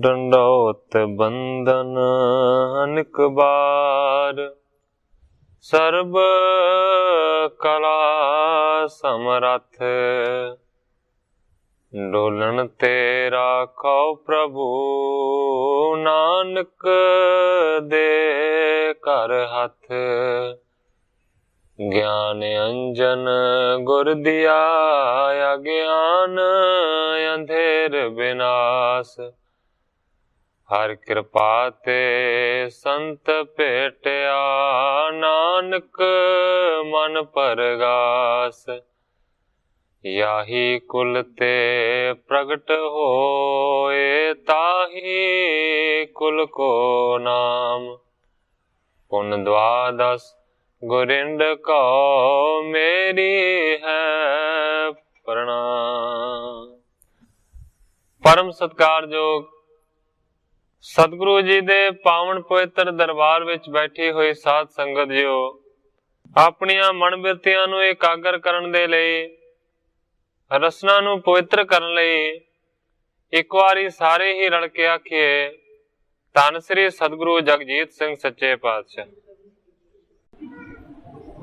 ਡੰਡੌਤ ਬੰਦਨ ਅਨਕ ਬਾਰ, ਸਰਬ ਕਲਾ ਸਮਰੱਥ, ਡੋਲਣ ਤੇ ਰਾਖੋ ਪ੍ਰਭੂ, ਨਾਨਕ ਦੇ ਘਰ ਹੱਥ। ਗਿਆਨ ਅੰਜਨ ਗੁਰ ਦਿਆ, ਅਗਿਆਨ ਅੰਧੇਰ ਵਿਨਾਸ਼। ਹਰ ਕਿਰਪਾ ਤੇ ਸੰਤ ਭੇਟਿਆ, ਨਾਨਕ ਮਨ ਪਰਗਾਸ। ਯਾਹੀ ਕੁਲ ਤੇ ਪ੍ਰਗਟ ਹੋਏ, ਤਾਹੀ ਕੁਲ ਕੋ ਨਾਮ। ਪੁਨ ਦਵਾਦਸ ਗੁਰਿੰਦ ਕਉ, ਮੇਰੀ ਹੈ ਪ੍ਰਣਾਮ। ਪਰਮ ਸਤਿਕਾਰਯੋਗ ਸਤਿਗੁਰੂ ਜੀ ਦੇ ਪਾਵਨ ਪਵਿੱਤਰ ਦਰਬਾਰ ਵਿੱਚ ਬੈਠੀ ਹੋਈ ਸਾਧ ਸੰਗਤ ਜੀਓ, ਆਪਣੀਆਂ ਮਨ ਬਿਰਤੀਆਂ ਨੂੰ ਇਕਾਗਰ ਕਰਨ ਦੇ ਲਈ, ਰਸਨਾ ਨੂੰ ਪਵਿੱਤਰ ਕਰਨ ਲਈ ਇੱਕ ਵਾਰੀ ਸਾਰੇ ਹੀ ਰਲ ਕੇ ਆਖੀਏ, ਧੰਨ ਸ੍ਰੀ ਸਤਿਗੁਰੂ ਜਗਜੀਤ ਸਿੰਘ ਸੱਚੇ ਪਾਤਸ਼ਾਹ।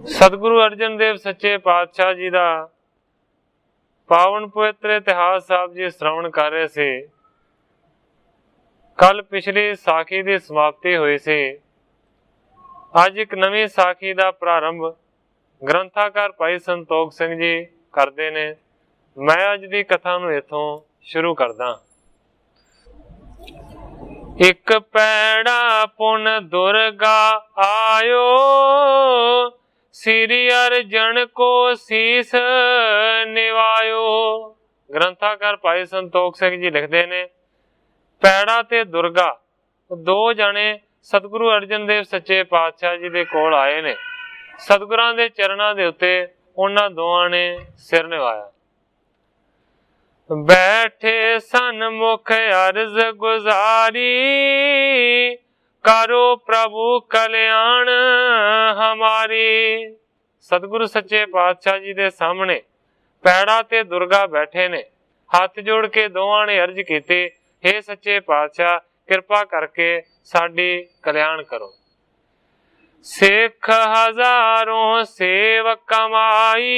ਸਤਿਗੁਰੂ ਅਰਜਨ ਦੇਵ ਸੱਚੇ ਪਾਤਸ਼ਾਹ ਜੀ ਦਾ ਪਾਵਨ ਪਵਿੱਤਰ ਇਤਿਹਾਸ ਸਾਹਿਬ ਜੀ ਸ਼੍ਰਵਣ ਕਰ ਰਹੇ ਸੀ। ਕੱਲ ਪਿਛਲੀ ਸਾਖੀ ਦੀ ਸਮਾਪਤੀ ਹੋਈ ਸੀ। ਅੱਜ ਇੱਕ ਨਵੀਂ ਸਾਖੀ ਦਾ ਪ੍ਰਾਰੰਭ ਗ੍ਰੰਥਾਕਾਰ ਭਾਈ ਸੰਤੋਖ ਸਿੰਘ ਜੀ ਕਰਦੇ ਨੇ। ਮੈਂ ਅੱਜ ਦੀ ਕਥਾ ਨੂੰ ਇੱਥੋਂ ਸ਼ੁਰੂ ਕਰਦਾ। ਇੱਕ ਪੈੜਾ ਪੁਨ ਦੁਰਗਾ ਆਇਓ, ਸ੍ਰੀ ਅਰਜਨ ਕੋ ਸੀਸ ਨਿਵਾਇਓ। ਗ੍ਰੰਥਾਕਾਰ ਭਾਈ ਸੰਤੋਖ ਸਿੰਘ ਜੀ ਲਿਖਦੇ ਨੇ, ਪੈੜਾ ਤੇ ਦੁਰਗਾ ਦੋ ਜਣੇ ਸਤਿਗੁਰੂ ਅਰਜਨ ਦੇਵ ਸੱਚੇ ਪਾਤਸ਼ਾਹ ਜੀ ਦੇ ਕੋਲ ਆਏ ਨੇ। ਸਤਿਗੁਰਾਂ ਦੇ ਚਰਨਾਂ ਦੇ ਉੱਤੇ ਉਹਨਾਂ ਦੋਵਾਂ ਨੇ ਸਿਰ ਨਿਵਾਇਆ। ਬੈਠੇ ਸਨਮੁਖ ਅਰਜ਼ ਗੁਜ਼ਾਰੀ, ਕਰੋ ਪ੍ਰਭੂ ਕਲਿਆਣ ਹਮਾਰੀ। ਸਤਿਗੁਰੂ ਸੱਚੇ ਪਾਤਸ਼ਾਹ ਜੀ ਦੇ ਸਾਹਮਣੇ ਪੈੜਾ ਤੇ ਦੁਰਗਾ ਬੈਠੇ ਨੇ। ਹੱਥ ਜੋੜ ਕੇ ਦੋਵਾਂ ਨੇ ਅਰਜ਼ ਕੀਤੀ, ਹੇ ਸੱਚੇ ਪਾਤਸ਼ਾਹ, ਕਿਰਪਾ ਕਰਕੇ ਸਾਡੀ ਕਲਿਆਣ ਕਰੋ। ਸਿੱਖ ਹਜ਼ਾरों ਸੇਵ ਕਮਾਈ,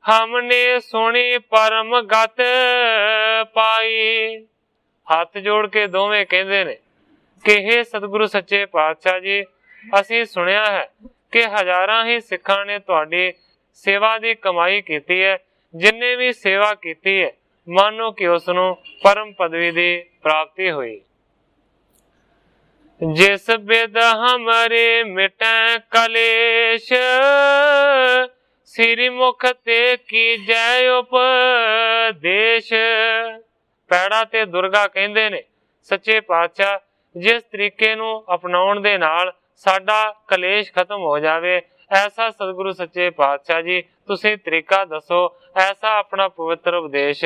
ਹਮਨੇ ਸੁਣੀ ਪਰਮ ਗਤ ਪਾਈ। ਹੱਥ ਜੋੜ ਕੇ ਦੋਵੇਂ ਕਹਿੰਦੇ ਨੇ ਕਿ ਹੇ ਸਤਿਗੁਰੂ ਸੱਚੇ ਪਾਤਸ਼ਾਹ ਜੀ, ਅਸੀਂ ਸੁਣਿਆ ਹੈ ਕਿ ਹਜ਼ਾਰਾਂ ਹੀ ਸਿੱਖਾਂ ਨੇ ਤੁਹਾਡੀ ਸੇਵਾ ਦੀ ਕਮਾਈ ਕੀਤੀ ਹੈ। ਜਿੰਨੇ ਵੀ ਸੇਵਾ ਕੀਤੀ ਹੈ, ਮਾਨੋ ਕਿ ਉਸ ਨੂੰ ਪਰਮ ਪਦਵੀ ਦੀ ਪ੍ਰਾਪਤੀ ਹੋਈ। ਜਿਸ ਬਿਦ ਹਮਰੇ ਮਿਟੈ ਕਲੇਸ਼, ਸ੍ਰੀ ਮੁਖ ਤੇ ਕੀ ਜੈ ਉਪਦੇਸ਼। ਪੈੜਾ ਤੇ ਦੁਰਗਾ ਕਹਿੰਦੇ ਨੇ, ਸੱਚੇ ਪਾਤਸ਼ਾਹ, ਜਿਸ ਤਰੀਕੇ ਨੂੰ ਅਪਣਾਉਣ ਦੇ ਨਾਲ ਸਾਡਾ ਕਲੇਸ਼ ਖਤਮ ਹੋ ਜਾਵੇ, ਐਸਾ ਸਤਿਗੁਰੂ ਸੱਚੇ ਪਾਤਸ਼ਾਹ ਜੀ ਤੁਸੀਂ ਤਰੀਕਾ ਦੱਸੋ, ਐਸਾ ਆਪਣਾ ਪਵਿੱਤਰ ਉਪਦੇਸ਼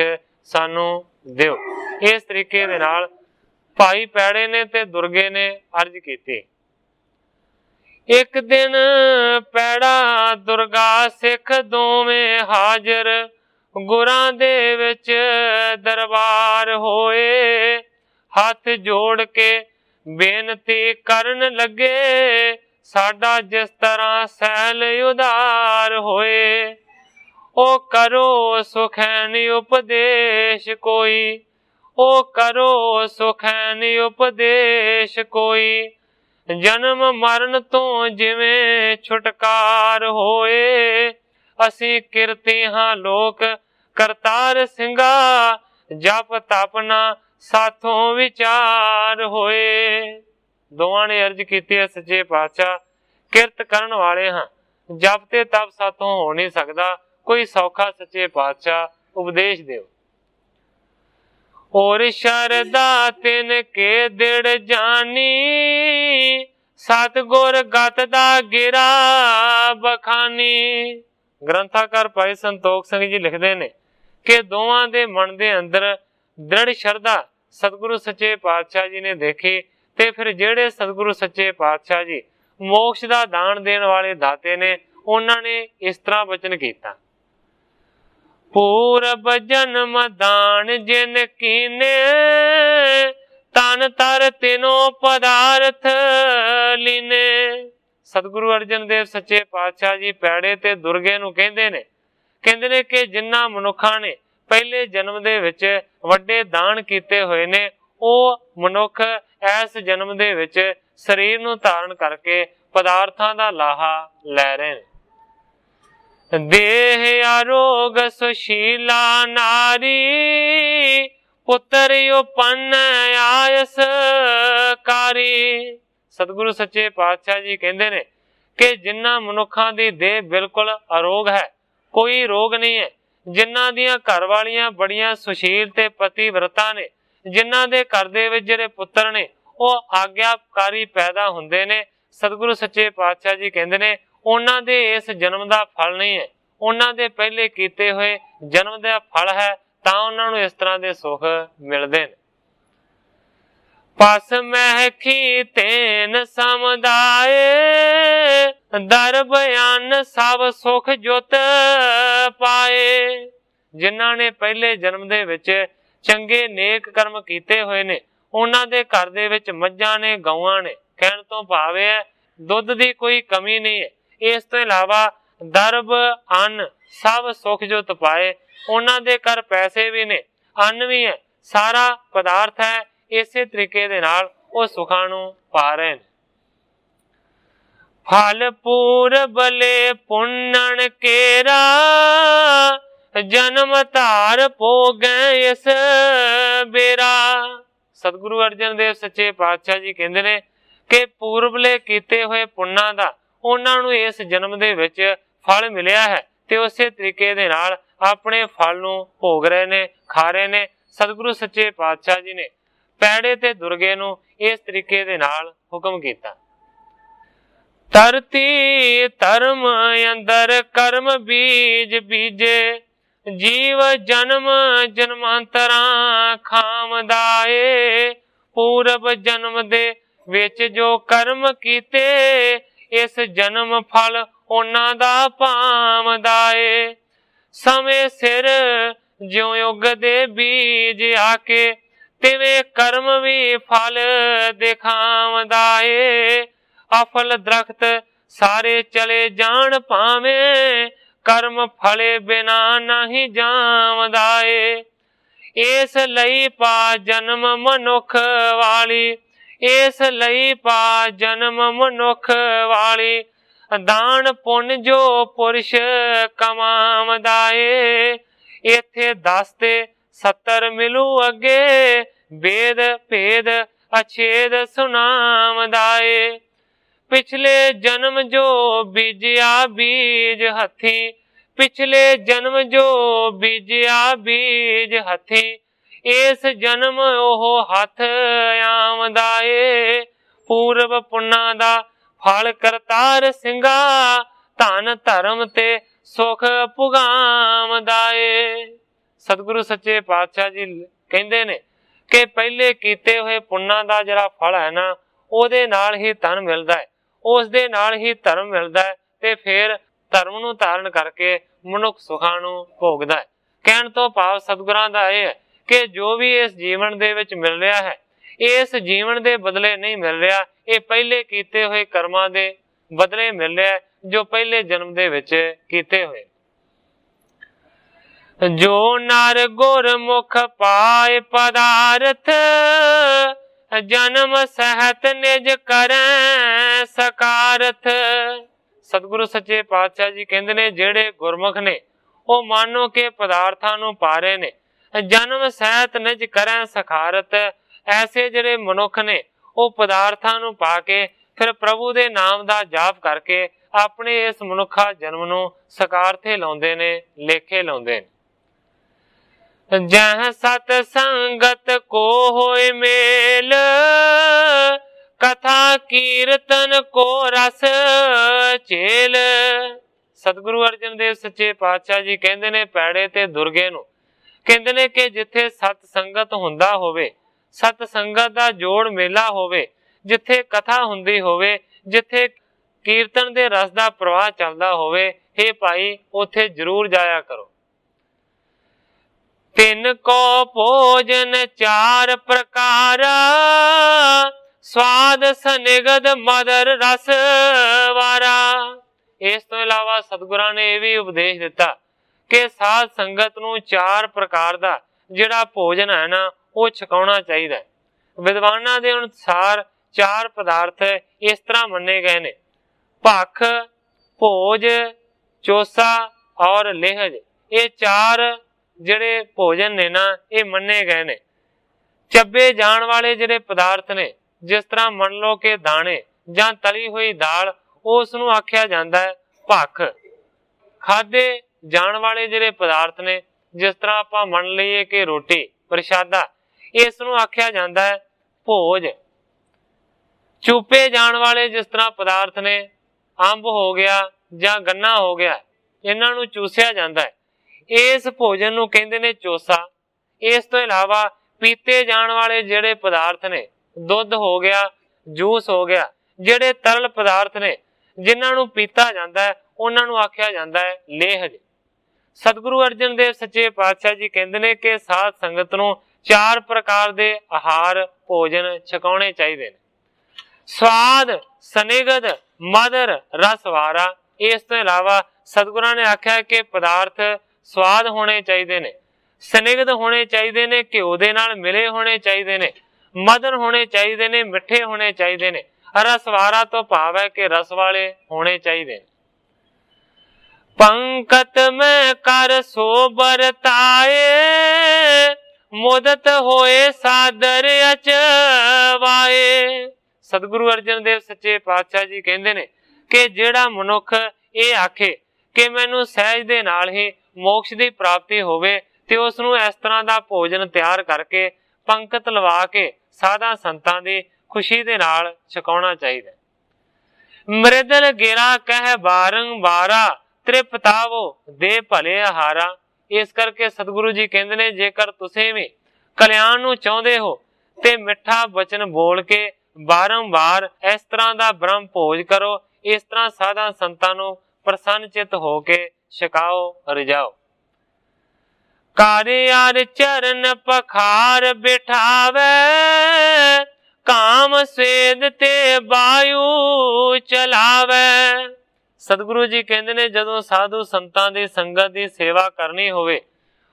ਸਾਨੂੰ ਦਿਓ। ਇਸ ਤਰੀਕੇ ਦੇ ਨਾਲ ਭਾਈ ਪੈੜੇ ਨੇ ਤੇ ਦੁਰਗੇ ਨੇ ਅਰਜ਼ ਕੀਤੀ। ਇੱਕ ਦਿਨ ਪੈੜਾ ਦੁਰਗਾ ਸਿੱਖ ਦੋਵੇਂ ਹਾਜ਼ਰ, ਗੁਰਾਂ ਦੇ ਵਿੱਚ ਦਰਬਾਰ ਹੋਏ। ਹੱਥ ਜੋੜ ਕੇ ਬੇਨਤੀ ਕਰਨ ਲੱਗੇ, ਸਾਡਾ ਜਿਸ ਤਰ੍ਹਾਂ ਸਹਿਲ ਉਧਾਰ ਹੋਏ। ਉਹ ਕਰੋ ਸੁਖੈਨ ਉਪਦੇਸ਼ ਕੋਈ, ਉਹ ਕਰੋ ਸੁਖੈਨ ਉਪਦੇਸ਼ ਕੋਈ। ਜਨਮ ਮਰਨ ਤੋਂ ਜਿਵੇਂ ਛੁਟਕਾਰ ਹੋਏ, ਅਸੀਂ ਕਿਰਤੀ ਹਾਂ ਲੋਕ ਕਰਤਾਰ ਸਿੰਘਾ, ਜਪ ਤਪ ਨਾ ਸਾਥੋਂ ਵਿਚਾਰ ਹੋਏ। ਦੋਵਾਂ ਨੇ ਅਰਜ਼ ਕੀਤੀ ਹੈ, ਸੱਚੇ ਪਾਤਸ਼ਾਹ, ਕਿਰਤ ਕਰਨ ਵਾਲੇ ਹਾਂ, ਜਪ ਤੇ ਤਪ ਸਾਥੋਂ ਹੋ ਨਹੀਂ ਸਕਦਾ, ਕੋਈ ਸੌਖਾ ਸੱਚੇ ਪਾਤਸ਼ਾਹ ਉਪਦੇਸ਼ ਦਿਓ। ਔਰ ਸ਼ਰਦਾ ਤਿਨ ਕੇ ਦਿੜ ਜਾਨੀ, ਸਤਿਗੁਰ ਗਤ ਦਾ ਗਿਰਾ ਬਖਾਨੀ। ਗ੍ਰੰਥਾਕਾਰ ਭਾਈ ਸੰਤੋਖ ਸਿੰਘ ਜੀ ਲਿਖਦੇ ਨੇ ਕਿ ਦੋਵਾਂ ਦੇ ਮਨ ਦੇ ਅੰਦਰ ਦ੍ਰਿੜ ਸ਼ਰਧਾ ਸਤਿਗੁਰੂ ਸੱਚੇ ਪਾਤਸ਼ਾਹ ਜੀ ਨੇ ਦੇਖੀ, ਤੇ ਫਿਰ ਜਿਹੜੇ ਸਤਿਗੁਰੂ ਸੱਚੇ ਪਾਤਸ਼ਾਹ ਜੀ ਮੋਕਸ਼ ਦਾ ਦਾਨ ਦੇਣ ਵਾਲੇ ਦਾਤੇ ਨੇ, ਉਹਨਾਂ ਨੇ ਇਸ ਤਰ੍ਹਾਂ ਬਚਨ ਕੀਤਾ, पूरब जन्म दान जिन कीने, तन तर तिनो पदार्थ लीने। सतगुरु अर्जन देव सच्चे पातशाह जी पैड़े ते दुर्गे नूं कहंदे ने कि जिन्ना मनुखां ने पहले जन्म दे विच वड्डे दान कीते होए ने, ਉਹ ਮਨੁੱਖ ਇਸ ਜਨਮ ਦੇ ਵਿੱਚ ਸਰੀਰ ਨੂੰ ਧਾਰਨ ਕਰਕੇ ਪਦਾਰਥਾਂ ਦਾ ਲਾਹਾ ਲੈ ਰਹੇ ਨੇ। ਦੇਹ ਆਰੋਗ ਸੁਸ਼ੀਲਾ ਨਾਰੀ, ਪੁੱਤਰ ਉਪੰਨ ਆਇਸ ਕਾਰੀ। ਸਤਿਗੁਰੂ ਸੱਚੇ ਪਾਤਸ਼ਾਹ ਜੀ ਕਹਿੰਦੇ ਨੇ ਕਿ ਜਿਨ੍ਹਾਂ ਮਨੁੱਖਾਂ ਦੀ ਦੇਹ ਬਿਲਕੁਲ ਅਰੋਗ ਹੈ, ਕੋਈ ਰੋਗ ਨਹੀਂ ਹੈ, ਜਿਨ੍ਹਾਂ ਦੀਆਂ ਘਰ ਵਾਲੀਆਂ ਬੜੀਆਂ ਸੁਸ਼ੀਲ ਤੇ ਪਤੀਵਰਤਾ ਨੇ, ਜਿਨ੍ਹਾਂ ਦੇ ਘਰ ਦੇ ਵਿੱਚ ਜਿਹੜੇ ਪੁੱਤਰ ਨੇ ਉਹ ਆਗਿਆਕਾਰੀ ਪੈਦਾ ਹੁੰਦੇ ਨੇ, ਸਤਿਗੁਰੂ ਸੱਚੇ ਪਾਤਸ਼ਾਹ ਜੀ ਕਹਿੰਦੇ ਨੇ ਉਹਨਾਂ ਦੇ ਇਸ ਜਨਮ ਦਾ ਫਲ ਨਹੀਂ ਹੈ, ਉਹਨਾਂ ਦੇ ਪਹਿਲੇ ਕੀਤੇ ਹੋਏ ਜਨਮ ਦਾ ਫਲ ਹੈ, ਤਾਂ ਉਹਨਾਂ ਨੂੰ ਇਸ ਤਰ੍ਹਾਂ ਦੇ ਸੁੱਖ ਮਿਲਦੇ ਨੇ। ਪਸ ਮਹਿਖੀ ਤੇਨ ਸਮਦਾਏ, ਦਰ ਬਿਆਨ ਸਭ ਸੁਖ ਜੁਤ ਪਾਏ। ਜਿਨ੍ਹਾਂ ਨੇ ਪਹਿਲੇ ਜਨਮ ਦੇ ਵਿੱਚ ਚੰਗੇ ਨੇਕ ਕਰਮ ਕੀਤੇ ਹੋਏ ਨੇ, ਉਹਨਾਂ ਦੇ ਘਰ ਦੇ ਵਿੱਚ ਮੱਝਾਂ ਨੇ, ਗਊਆਂ ਨੇ, ਕਹਿਣ ਤੋਂ ਭਾਵ ਹੈ ਦੁੱਧ ਦੀ ਕੋਈ ਕਮੀ ਨਹੀਂ ਹੈ। ਇਸ ਤੋਂ ਇਲਾਵਾ ਦਰਬ ਅੰਨ ਸਭ ਸੁਖ ਜੁਤ ਪਾਏ, ਉਹਨਾਂ ਦੇ ਘਰ ਪੈਸੇ ਵੀ ਨੇ, ਅੰਨ ਵੀ ਹੈ, ਸਾਰਾ ਪਦਾਰਥ ਹੈ, ਇਸੇ ਤਰੀਕੇ ਦੇ ਨਾਲ ਉਹ ਸੁਖਾਂ ਨੂੰ ਪਾ ਰਹੇ ਨੇ। ਫਲ ਪੂਰਬਲੇ ਪੁੰਨਣ ਕੇਰਾ, ਜਨਮ ਧਾਰ ਭੋਗੈ ਇਸ ਬੇਰਾ। ਸਤਿਗੁਰੂ ਅਰਜਨ ਦੇਵ ਸੱਚੇ ਪਾਤਸ਼ਾਹ ਜੀ ਕਹਿੰਦੇ ਨੇ ਕਿ ਪੂਰਬਲੇ ਕੀਤੇ ਹੋਏ ਪੁੰਨਾਂ ਦਾ ਉਹਨਾਂ ਨੂੰ ਇਸ ਜਨਮ ਦੇ ਵਿੱਚ ਫਲ ਮਿਲਿਆ ਹੈ, ਤੇ ਉਸੇ ਤਰੀਕੇ ਦੇ ਨਾਲ ਆਪਣੇ ਫਲ ਨੂੰ ਭੋਗ ਰਹੇ ਨੇ, ਖਾ ਰਹੇ ਨੇ। ਸਤਿਗੁਰੂ ਸੱਚੇ ਪਾਤਸ਼ਾਹ ਜੀ ਨੇ ਪੈੜੇ ਤੇ ਦੁਰਗੇ ਨੂੰ ਇਸ ਤਰੀਕੇ ਦੇ ਨਾਲ ਹੁਕਮ ਕੀਤਾ। ਧਰਤੀ ਧਰਮ ਅੰਦਰ ਕਰਮ ਬੀਜ ਬੀਜੇ, ਜੀਵ ਜਨਮ ਜਨਮਾਂਤਰਾਂ ਖਾਮਦਾਏ। ਪੂਰਬ ਜਨਮ ਦੇ ਵਿੱਚ ਜੋ ਕਰਮ ਕੀਤੇ, ਇਸ ਜਨਮ ਫਲ ਉਹਨਾਂ ਦਾ ਭਾਮਦਾ ਏ। ਸਮੇਂ ਸਿਰ ਜਿਉਂ ਉਗਦੇ ਬੀਜ ਆ ਕੇ, ਤਿਵੇਂ ਕਰਮ ਵੀ ਫਲ ਦਿਖਾਵਦਾ ਏ। ਅਫਲ ਦਰਖਤ ਸਾਰੇ ਚਲੇ ਜਾਣ ਭਾਵੇਂ, ਕਰਮ ਫਲੇ ਬਿਨਾ ਨਹੀਂ ਜਾਵਦਾ ਏ। ਇਸ ਲਈ ਪਾ ਜਨਮ ਮਨੁੱਖ ਵਾਲੀ, ਇਸ ਲਈ ਪਾ ਜਨਮ ਮਨੁੱਖ ਵਾਲੀ। ਦਾਨ ਪੁੰਨ ਜੋ ਪੁਰਸ਼ ਕਮਾਵਦਾ ਏ, ਇੱਥੇ 10 ਤੇ 70 ਮਿਲੂ ਅੱਗੇ। ਵੇਦ ਭੇਦ ਅਛੇਦ ਸੁਣਾਵਦਾ ਏ। ਪਿਛਲੇ ਜਨਮ ਜੋ ਬੀਜਿਆ ਬੀਜ ਹੱਥੀ, ਪਿਛਲੇ ਜਨਮ ਜੋ ਬੀਜਿਆ ਬੀਜ ਹੱਥੀ। ਇਸ ਜਨਮ ਉਹ ਹੱਥ ਆਵਦਾ ਏ। ਪੂਰਬ ਪੁੰਨਾਂ ਦਾ ਫਲ ਕਰਤਾਰ ਸਿੰਘਾ, ਧਨ ਧਰਮ ਤੇ ਸੁਖ ਪੁਗਾਵਦਾ ਏ। ਸਤਿਗੁਰੂ ਸੱਚੇ ਪਾਤਸ਼ਾਹ ਜੀ ਕਹਿੰਦੇ ਨੇ ਕਿ ਪਹਿਲੇ ਕੀਤੇ ਹੋਏ ਪੁੰਨਾਂ ਦਾ ਜਿਹੜਾ ਫਲ ਹੈ ਨਾ, ਉਹਦੇ ਨਾਲ ਹੀ ਧਨ ਮਿਲਦਾ ਹੈ, ਉਸ ਦੇ ਨਾਲ ਹੀ ਧਰਮ ਮਿਲਦਾ ਹੈ, ਤੇ ਫਿਰ ਧਰਮ ਨੂੰ ਧਾਰਨ ਕਰਕੇ ਮਨੁੱਖ ਸੁਖਾਂ ਨੂੰ ਭੋਗਦਾ ਹੈ। ਕਹਿਣ ਤੋਂ ਭਾਵ ਸਤਿਗੁਰਾਂ ਦਾ ਇਹ ਹੈ ਕਿ ਜੋ ਵੀ ਇਸ ਜੀਵਨ ਦੇ ਵਿੱਚ ਮਿਲ ਰਿਹਾ ਹੈ, ਇਸ ਜੀਵਨ ਦੇ ਬਦਲੇ ਨਹੀਂ ਮਿਲ ਰਿਹਾ, ਇਹ ਪਹਿਲੇ ਕੀਤੇ ਹੋਏ ਕਰਮਾਂ ਦੇ ਬਦਲੇ ਮਿਲ ਰਿਹਾ, ਜੋ ਪਹਿਲੇ ਜਨਮ ਦੇ ਵਿੱਚ ਕੀਤੇ ਹੋਏ। ਜੋ ਨਰ ਗੁਰਮੁਖ ਪਾਏ ਪਦਾਰਥ, ਜਨਮ ਸਹਿਤ ਨਿਜ ਕਰੈ ਸਕਾਰਥ। ਸਤਿਗੁਰੂ ਸੱਚੇ ਪਾਤਸ਼ਾਹ ਜੀ ਕਹਿੰਦੇ ਨੇ ਜਿਹੜੇ ਗੁਰਮੁਖ ਨੇ ਉਹ ਮਾਨੋ ਕਿ ਪਦਾਰਥਾਂ ਨੂੰ ਪਾ ਰਹੇ ਨੇ, ਜਨਮ ਸਹਿਤ ਨਿਜ ਕਰੈ ਸਕਾਰਥ। ਐਸੇ ਜਿਹੜੇ ਮਨੁੱਖ ਨੇ ਉਹ ਪਦਾਰਥਾਂ ਨੂੰ ਪਾ ਕੇ ਫਿਰ ਪ੍ਰਭੂ ਦੇ ਨਾਮ ਦਾ ਜਾਪ ਕਰਕੇ ਆਪਣੇ ਇਸ ਮਨੁੱਖਾ ਜਨਮ ਨੂੰ ਸਕਾਰਥੇ ਲਾਉਂਦੇ ਨੇ, ਲੇਖੇ ਲਾਉਂਦੇ ਨੇ। ਜਹ ਸਤ ਸੰਗਤ ਕੋ ਹੋਏ ਮੇਲ, ਕਥਾ ਕੀਰਤਨ ਕੋ ਰਸ ਚੇਲ। ਸਤਿਗੁਰੂ ਅਰਜਨ ਦੇਵ ਸੱਚੇ ਪਾਤਸ਼ਾਹ ਜੀ ਕਹਿੰਦੇ ਨੇ ਪੈੜੇ ਤੇ ਦੁਰਗੇ ਨੂੰ, ਕਹਿੰਦੇ ਨੇ ਕਿ ਜਿੱਥੇ ਸਤ ਸੰਗਤ ਹੁੰਦਾ ਹੋਵੇ, ਸਤ ਸੰਗਤ ਦਾ ਜੋੜ ਮੇਲਾ ਹੋਵੇ, ਜਿੱਥੇ ਕਥਾ ਹੁੰਦੀ ਹੋਵੇ, ਜਿੱਥੇ ਕੀਰਤਨ ਦੇ ਰਸ ਦਾ ਪ੍ਰਵਾਹ ਚੱਲਦਾ ਹੋਵੇ, ਹੇ ਭਾਈ ਉੱਥੇ ਜ਼ਰੂਰ ਜਾਇਆ ਕਰੋ। ਤਿੰਨ ਕੋ ਭੋਜਨ ਚਾਰ ਪ੍ਰਕਾਰਾ, ਸਵਾਦ ਸਨਿਗਧ ਮਦਰ ਰਸ ਵਾਰਾ। ਇਸ ਤੋਂ ਇਲਾਵਾ ਸਤਿਗੁਰਾਂ ਨੇ ਇਹ ਵੀ ਉਪਦੇਸ਼ ਦਿੱਤਾ ਕਿ ਸਾਧ ਸੰਗਤ ਨੂੰ ਚਾਰ ਪ੍ਰਕਾਰ ਦਾ ਜਿਹੜਾ ਭੋਜਨ ਹੈ ਨਾ ਉਹ ਛਕਾਉਣਾ ਚਾਹੀਦਾ। ਵਿਦਵਾਨਾਂ ਦੇ ਅਨੁਸਾਰ ਚਾਰ ਪਦਾਰਥ ਇਸ ਤਰ੍ਹਾਂ ਮੰਨੇ ਗਏ ਨੇ, ਭਖ, ਭੋਜ, ਚੋਸਾ ਔਰ ਲੇਹਜ। ਇਹ ਚਾਰ ਜਿਹੜੇ ਭੋਜਨ ਨੇ ਨਾ ਇਹ ਮੰਨੇ ਗਏ ਨੇ। ਚੱਬੇ ਜਾਣ ਵਾਲੇ ਜਿਹੜੇ ਪਦਾਰਥ ਨੇ, ਜਿਸ ਤਰ੍ਹਾਂ ਮੰਨ ਲਓ ਕਿ ਦਾਣੇ ਜਾਂ ਤਲੀ ਹੋਈ ਦਾਲ, ਉਸ ਨੂੰ ਆਖਿਆ ਜਾਂਦਾ ਹੈ ਭਖ। ਖਾਧੇ ਜਾਣ ਵਾਲੇ ਜਿਹੜੇ ਪਦਾਰਥ ਨੇ, ਜਿਸ ਤਰ੍ਹਾਂ ਆਪਾਂ ਮੰਨ ਲਈਏ ਕਿ ਰੋਟੀ ਪ੍ਰਸ਼ਾਦਾ, ਇਸ ਨੂੰ ਆਖਿਆ ਜਾਂਦਾ ਹੈ ਭੋਜ। ਚੂਪੇ ਜਾਣ ਵਾਲੇ ਜਿਸ ਤਰ੍ਹਾਂ ਪਦਾਰਥ ਨੇ, ਅੰਬ ਹੋ ਗਿਆ ਜਾਂ ਗੰਨਾ ਹੋ ਗਿਆ, ਇਹਨਾਂ ਨੂੰ ਚੂਸਿਆ ਜਾਂਦਾ ਹੈ, ਇਸ ਭੋਜਨ ਨੂੰ ਕਹਿੰਦੇ ਨੇ ਚੋਸਾ। ਇਸ ਤੋਂ ਇਲਾਵਾ ਪੀਤੇ ਜਾਣ ਵਾਲੇ ਜਿਹੜੇ ਪਦਾਰਥ ਨੇ, ਦੁੱਧ ਹੋ ਗਿਆ, ਜੂਸ ਹੋ ਗਿਆ, ਜਿਹੜੇ ਤਰਲ ਪਦਾਰਥ ਨੇ ਜਿਨ੍ਹਾਂ ਨੂੰ ਪੀਤਾ ਜਾਂਦਾ ਹੈ, ਉਹਨਾਂ ਨੂੰ ਆਖਿਆ ਜਾਂਦਾ ਹੈ ਲੇਹਜ। ਸਤਿਗੁਰੂ ਅਰਜਨ ਦੇਵ ਸੱਚੇ ਪਾਤਸ਼ਾਹ ਜੀ ਕਹਿੰਦੇ ਨੇ ਕਿ ਸਾਧ ਸੰਗਤ ਨੂੰ ਚਾਰ ਪ੍ਰਕਾਰ ਦੇ ਆਹਾਰ ਭੋਜਨ ਛਕਾਉਣੇ ਚਾਹੀਦੇ ਨੇ, ਸਵਾਦ ਸਨਿਗਧ ਮਦਰ ਰਸ ਵਾਰਾ। ਇਸ ਤੋਂ ਇਲਾਵਾ ਸਤਿਗੁਰਾਂ ਨੇ ਆਖਿਆ ਕਿ ਪਦਾਰਥ ਸਵਾਦ ਹੋਣੇ ਚਾਹੀਦੇ ਨੇ, ਸਨਿਗਧ ਹੋਣੇ ਚਾਹੀਦੇ ਨੇ, ਘਿਓ ਦੇ ਨਾਲ ਮਿਲੇ ਹੋਣੇ ਚਾਹੀਦੇ ਨੇ, ਮਦਰ ਹੋਣੇ ਚਾਹੀਦੇ ਨੇ, ਮਿੱਠੇ ਹੋਣੇ ਚਾਹੀਦੇ ਨੇ। ਰਸਵਾਰਾ ਤੋਂ ਭਾਵ ਹੈ ਕਿ ਰਸ ਵਾਲੇ ਹੋਣੇ ਚਾਹੀਦੇ ਨੇ। ਪੰਕਤ ਮੈਂ ਕਰ ਸੋ ਬਰਤਾਏ, ਮੁਦਤ ਹੋਏ ਸਾਦਰ ਅਚਵਾਏ। ਸਤਿਗੁਰੂ ਅਰਜਨ ਦੇਵ ਸੱਚੇ ਪਾਤਸ਼ਾਹ ਜੀ ਕਹਿੰਦੇ ਨੇ ਕਿ ਜਿਹੜਾ ਮਨੁੱਖ ਇਹ ਆਖੇ ਕਿ ਮੈਨੂੰ ਸਹਿਜ ਦੇ ਨਾਲ ਹੀ ਮੋਕਸ਼ ਦੀ ਪ੍ਰਾਪਤੀ ਹੋਵੇ, ਤੇ ਉਸ ਨੂੰ ਇਸ ਤਰ੍ਹਾਂ ਦਾ ਭੋਜਨ ਤਿਆਰ ਕਰਕੇ ਪੰਕਤ ਲਵਾ ਕੇ ਸਾਧਾਂ ਸੰਤਾਂ ਦੀ ਖੁਸ਼ੀ ਦੇ ਨਾਲ ਛਕਾਉਣਾ ਚਾਹੀਦਾ। ਮ੍ਰਿਦਲ ਗਿਰਾ ਕਹਿ ਬਾਰੰਬਾਰਾ, ਤ੍ਰਿਪਤਾਵੋ ਦੇ ਭਲੇ ਆਹਾਰਾ। ਇਸ ਕਰਕੇ ਸਤਿਗੁਰੂ ਜੀ ਕਹਿੰਦੇ ਨੇ ਜੇਕਰ ਤੁਸੀਂ ਵੀ ਕਲਿਆਣ ਨੂੰ ਚਾਹੁੰਦੇ ਹੋ ਤੇ ਮਿੱਠਾ ਬਚਨ ਬੋਲ ਕੇ ਬਾਰੰਬਾਰ ਇਸ ਤਰ੍ਹਾਂ ਦਾ ਬ੍ਰਹਮ ਭੋਜ ਕਰੋ, ਇਸ ਤਰ੍ਹਾਂ ਸਾਧਾਂ ਸੰਤਾਂ ਨੂੰ ਪ੍ਰਸੰਨ ਚਿਤ ਹੋ ਕੇ ਛਕਾਓ, ਰਜਾਓ। ਕਾਰਿਆਰ ਚਰਨ ਪਖਾਰ ਬਿਠਾਵੇ, ਕਾਮ ਸਵੇਦ ਤੇ ਵਾਯੂ ਚਲਾਵੇ। ਸਤਿਗੁਰੂ ਜੀ ਕਹਿੰਦੇ ਨੇ ਜਦੋਂ ਸਾਧੂ ਸੰਤਾਂ ਦੀ ਸੰਗਤ ਦੀ ਸੇਵਾ ਕਰਨੀ ਹੋਵੇ,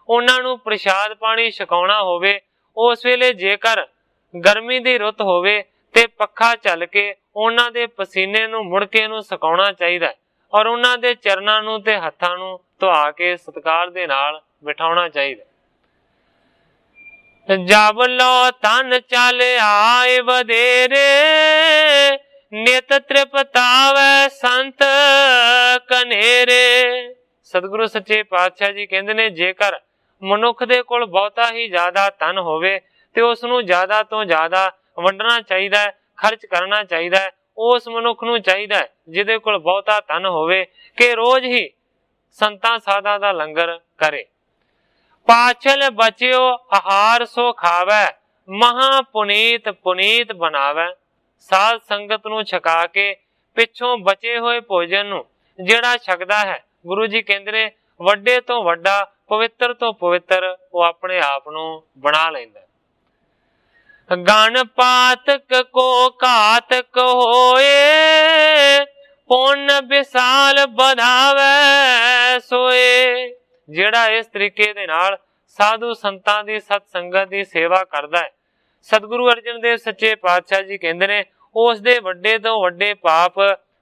ਉਹਨਾਂ ਨੂੰ ਪ੍ਰਸ਼ਾਦ ਪਾਣੀ ਛਕਾਉਣਾ ਹੋਵੇ, ਉਸ ਵੇਲੇ ਜੇਕਰ ਗਰਮੀ ਦੀ ਰੁੱਤ ਹੋਵੇ ਤੇ ਪੱਖਾ ਚੱਲ ਕੇ ਉਹਨਾਂ ਦੇ ਪਸੀਨੇ ਨੂੰ ਮੁੜਕੇ ਨੂੰ ਸੁਕਾਉਣਾ ਚਾਹੀਦਾ, ਔਰ ਉਹਨਾਂ ਦੇ ਚਰਨਾਂ ਨੂੰ ਤੇ ਹੱਥਾਂ ਨੂੰ ਧੁਆ ਕੇ ਸਤਿਕਾਰ ਦੇ ਨਾਲ ਬਿਠਾਉਣਾ ਚਾਹੀਦਾ। ਜਬ ਲੋ ਤਨ ਚਲ ਆਏ ਵਧੇਰੇ, ਨਿਤ ਤ੍ਰਿਪਤਾਵੈ ਸੰਤ ਕਨੇਰੇ। ਸਤਿਗੁਰੂ ਸੱਚੇ ਪਾਤਸ਼ਾਹ ਜੀ ਕਹਿੰਦੇ ਨੇ ਜੇਕਰ ਮਨੁੱਖ ਦੇ ਕੋਲ ਬਹੁਤਾ ਹੀ ਜ਼ਿਆਦਾ ਧਨ ਹੋਵੇ ਤੇ ਉਸ ਨੂੰ ਜ਼ਿਆਦਾ ਤੋਂ ਜ਼ਿਆਦਾ ਵੰਡਣਾ ਚਾਹੀਦਾ ਹੈ, ਖਰਚ ਕਰਨਾ ਚਾਹੀਦਾ ਹੈ। ਉਸ ਮਨੁੱਖ ਨੂੰ ਚਾਹੀਦਾ ਹੈ ਜਿਹਦੇ ਕੋਲ ਬਹੁਤਾ ਧਨ ਹੋਵੇ ਕਿ ਰੋਜ਼ ਹੀ ਸੰਤਾਂ ਸਾਧਾਂ ਦਾ ਲੰਗਰ ਕਰੇ। ਪਾਛਲ ਬਚਿਓ ਆਹਾਰ ਸੋ ਖਾਵੈ, ਮਹਾ ਪੁਨੀਤ ਪੁਨੀਤ ਬਣਾਵੈ। ਸਾਧ ਸੰਗਤ ਨੂੰ ਛਕਾ ਕੇ ਪਿੱਛੋਂ ਬਚੇ ਹੋਏ ਭੋਜਨ ਨੂੰ ਜਿਹੜਾ ਛਕਦਾ ਹੈ, ਗੁਰੂ ਜੀ ਕਹਿੰਦੇ ਨੇ ਵੱਡੇ ਤੋਂ ਵੱਡਾ, ਪਵਿੱਤਰ ਤੋਂ ਪਵਿੱਤਰ ਉਹ ਆਪਣੇ ਆਪ ਨੂੰ ਬਣਾ ਲੈਂਦਾ। ਗਣ ਪਾਤਕ ਕੋ ਘਾਤਕ ਹੋਏ, ਪੁੰਨ ਵਿਸਾਲ ਵਧਾਵੇ ਸੋਏ। ਜਿਹੜਾ ਇਸ ਤਰੀਕੇ ਦੇ ਨਾਲ ਸਾਧੂ ਸੰਤਾਂ ਦੀ ਸਤ ਸੰਗਤ ਦੀ ਸੇਵਾ ਕਰਦਾ ਹੈ, ਸਤਿਗੁਰੂ ਅਰਜਨ ਦੇਵ ਸੱਚੇ ਪਾਤਸ਼ਾਹ ਜੀ ਕਹਿੰਦੇ ਨੇ ਉਸ ਦੇ ਵੱਡੇ ਤੋਂ ਵੱਡੇ ਪਾਪ